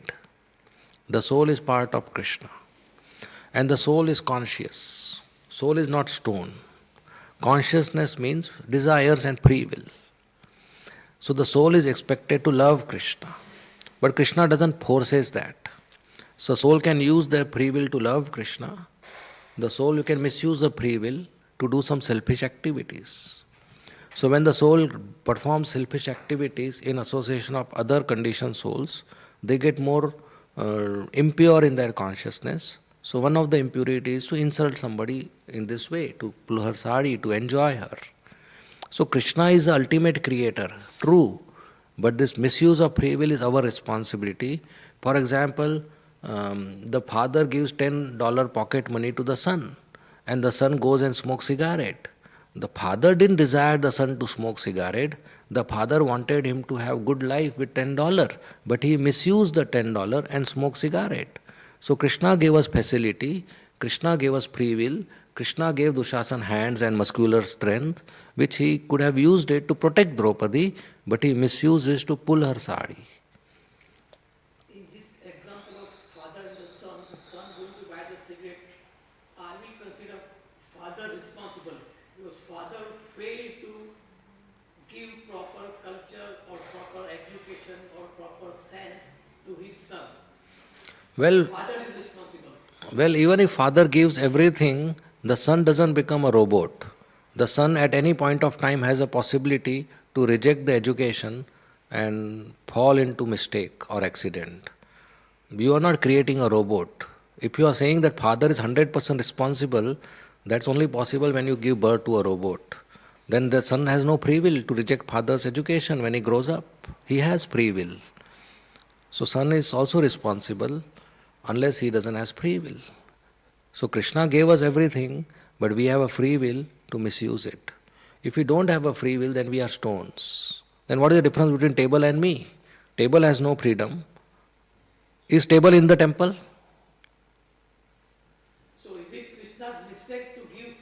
Speaker 1: The soul is part of Krishna. And the soul is conscious. Soul is not stone. Consciousness means desires and free will. So the soul is expected to love Krishna. But Krishna doesn't forces that. So soul can use their free will to love Krishna. The soul, you can misuse the free will to do some selfish activities. So when the soul performs selfish activities in association of other conditioned souls, they get more impure in their consciousness. So one of the impurities is to insult somebody in this way, to pull her sari, to enjoy her. So Krishna is the ultimate creator, true, but this misuse of free will is our responsibility. For example, the father gives $10 pocket money to the son, and the son goes and smokes cigarette. The father didn't desire the son to smoke cigarette. The father wanted him to have good life with $10, but he misused the $10 and smoked cigarette. So Krishna gave us facility, Krishna gave us free will, Krishna gave Dushasan hands and muscular strength, which he could have used it to protect Draupadi, but he misused it to pull her sari.
Speaker 5: In this example of father and the son going to buy the cigarette, I will consider father responsible because father failed to give proper culture or proper education or proper sense to his son.
Speaker 1: Well,
Speaker 5: Father is responsible.
Speaker 1: Well, even if father gives everything, the son doesn't become a robot. The son at any point of time has a possibility to reject the education and fall into mistake or accident. You are not creating a robot. If you are saying that father is 100% responsible, that's only possible when you give birth to a robot. Then the son has no free will to reject father's education when he grows up. He has free will. So son is also responsible unless he doesn't have free will. So Krishna gave us everything, but we have a free will to misuse it. If we don't have a free will, then we are stones. Then what is the difference between table and me? Table has no freedom. Is table in the temple?
Speaker 5: So is it Krishna's mistake to give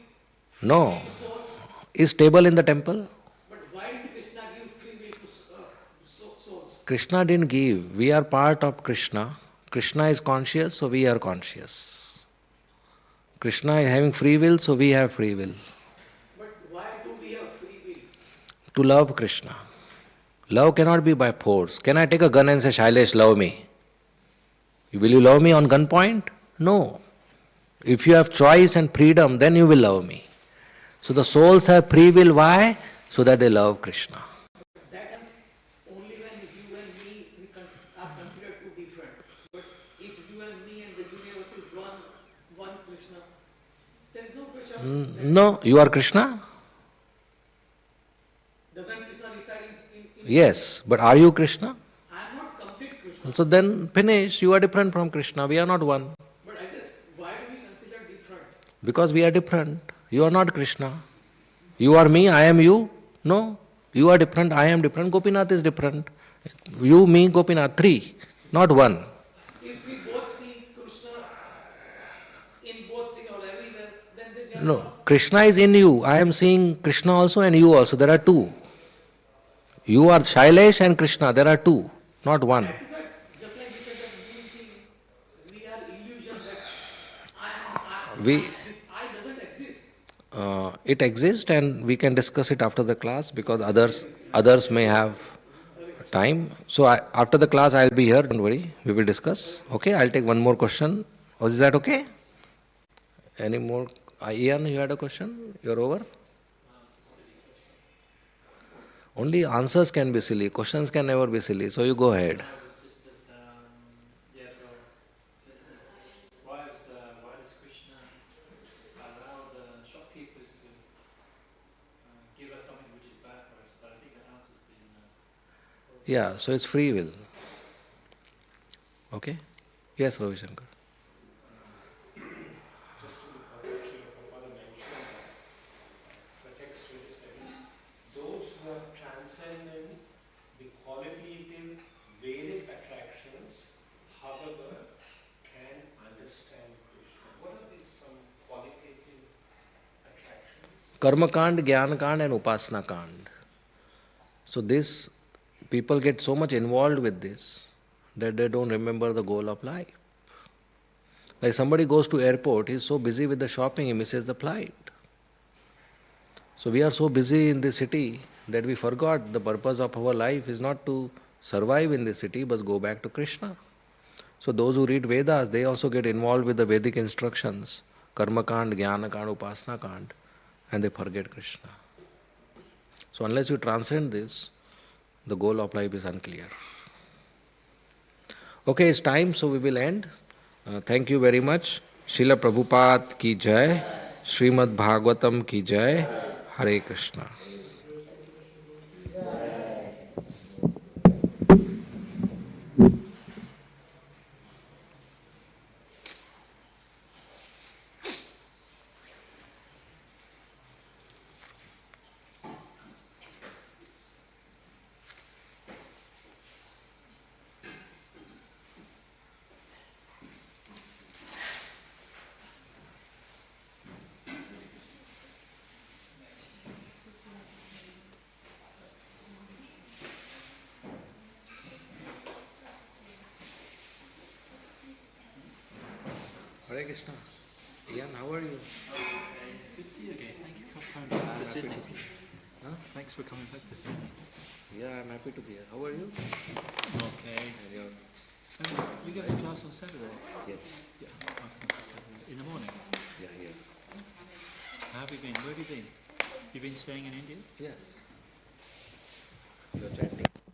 Speaker 1: No.
Speaker 5: free will to souls?
Speaker 1: Is table in the temple?
Speaker 5: But why did Krishna give free will to souls?
Speaker 1: Krishna didn't give. We are part of Krishna. Krishna is conscious, so we are conscious. Krishna is having free will, so we have free will.
Speaker 5: But why do we have free will?
Speaker 1: To love Krishna. Love cannot be by force. Can I take a gun and say, Shailesh, love me? Will you love me on gunpoint? No. If you have choice and freedom, then you will love me. So the souls have free will. Why? So that they love Krishna.
Speaker 5: That is only when you and me are considered two different. But if you and me and the universe is one Krishna, there is no question.
Speaker 1: No, you are Krishna?
Speaker 5: Doesn't Krishna reside in
Speaker 1: Yes, but are you Krishna?
Speaker 5: I am not complete Krishna.
Speaker 1: So then finish, you are different from Krishna, we are not one.
Speaker 5: But I said, why do we consider different?
Speaker 1: Because we are different. You are not Krishna. You are me, I am you. No, you are different, I am different, Gopinath is different. You, me, Gopinath, three, not one.
Speaker 5: If we both see Krishna in both scene or everywhere, then they are
Speaker 1: No,
Speaker 5: one.
Speaker 1: Krishna is in you. I am seeing Krishna also and you also. There are two. You are Shailesh and Krishna. There are two, not one.
Speaker 5: That is why, just like we said that we are illusion that this I doesn't exist.
Speaker 1: It exists and we can discuss it after the class because others may have time. So after the class I will be here, don't worry, we will discuss. Okay, I will take one more question. Oh, is that okay? Any more? Ian, you had a question? You are over? Only answers can be silly, questions can never be silly. So you go ahead.
Speaker 6: Why does Krishna allow the shopkeepers to give us something which is bad for us? But I think the answer's been...
Speaker 1: Yeah, so it's free will. Okay? Yes, Ravi Shankar.
Speaker 4: Just to be correct, Srila Prabhupada mentioned the text really said, those who have transcended the qualitative Vedic attractions, however, can understand Krishna. What are these some qualitative attractions?
Speaker 1: Karma Kand, Jnana Kand and Upasana Kand. So this, people get so much involved with this that they don't remember the goal of life. Like somebody goes to airport, he's so busy with the shopping, he misses the flight. So we are so busy in this city that we forgot the purpose of our life is not to survive in this city but go back to Krishna. So those who read Vedas, they also get involved with the Vedic instructions, Karma Kand, Jnana Kand, Upasana Kand, and they forget Krishna. So unless you transcend this, the goal of life is unclear. Okay, it's time, so we will end. Thank you very much. Srila Prabhupada ki jai, Srimad Bhagavatam ki jai, Hare Krishna. Hare Krishna. Ian, how are you?
Speaker 6: Good to see you again. Thank you for coming back to Sydney.
Speaker 1: Huh?
Speaker 6: Thanks for coming back to Sydney.
Speaker 1: Yeah, I'm happy to be here. How are you?
Speaker 6: Okay.
Speaker 1: And you're...
Speaker 6: You got a class on Saturday?
Speaker 1: Yes.
Speaker 6: Yeah. I'll come to Saturday. In the morning?
Speaker 1: Yeah, here.
Speaker 6: How have you been? Where have you been? You've been staying in India?
Speaker 1: Yes. You're chanting.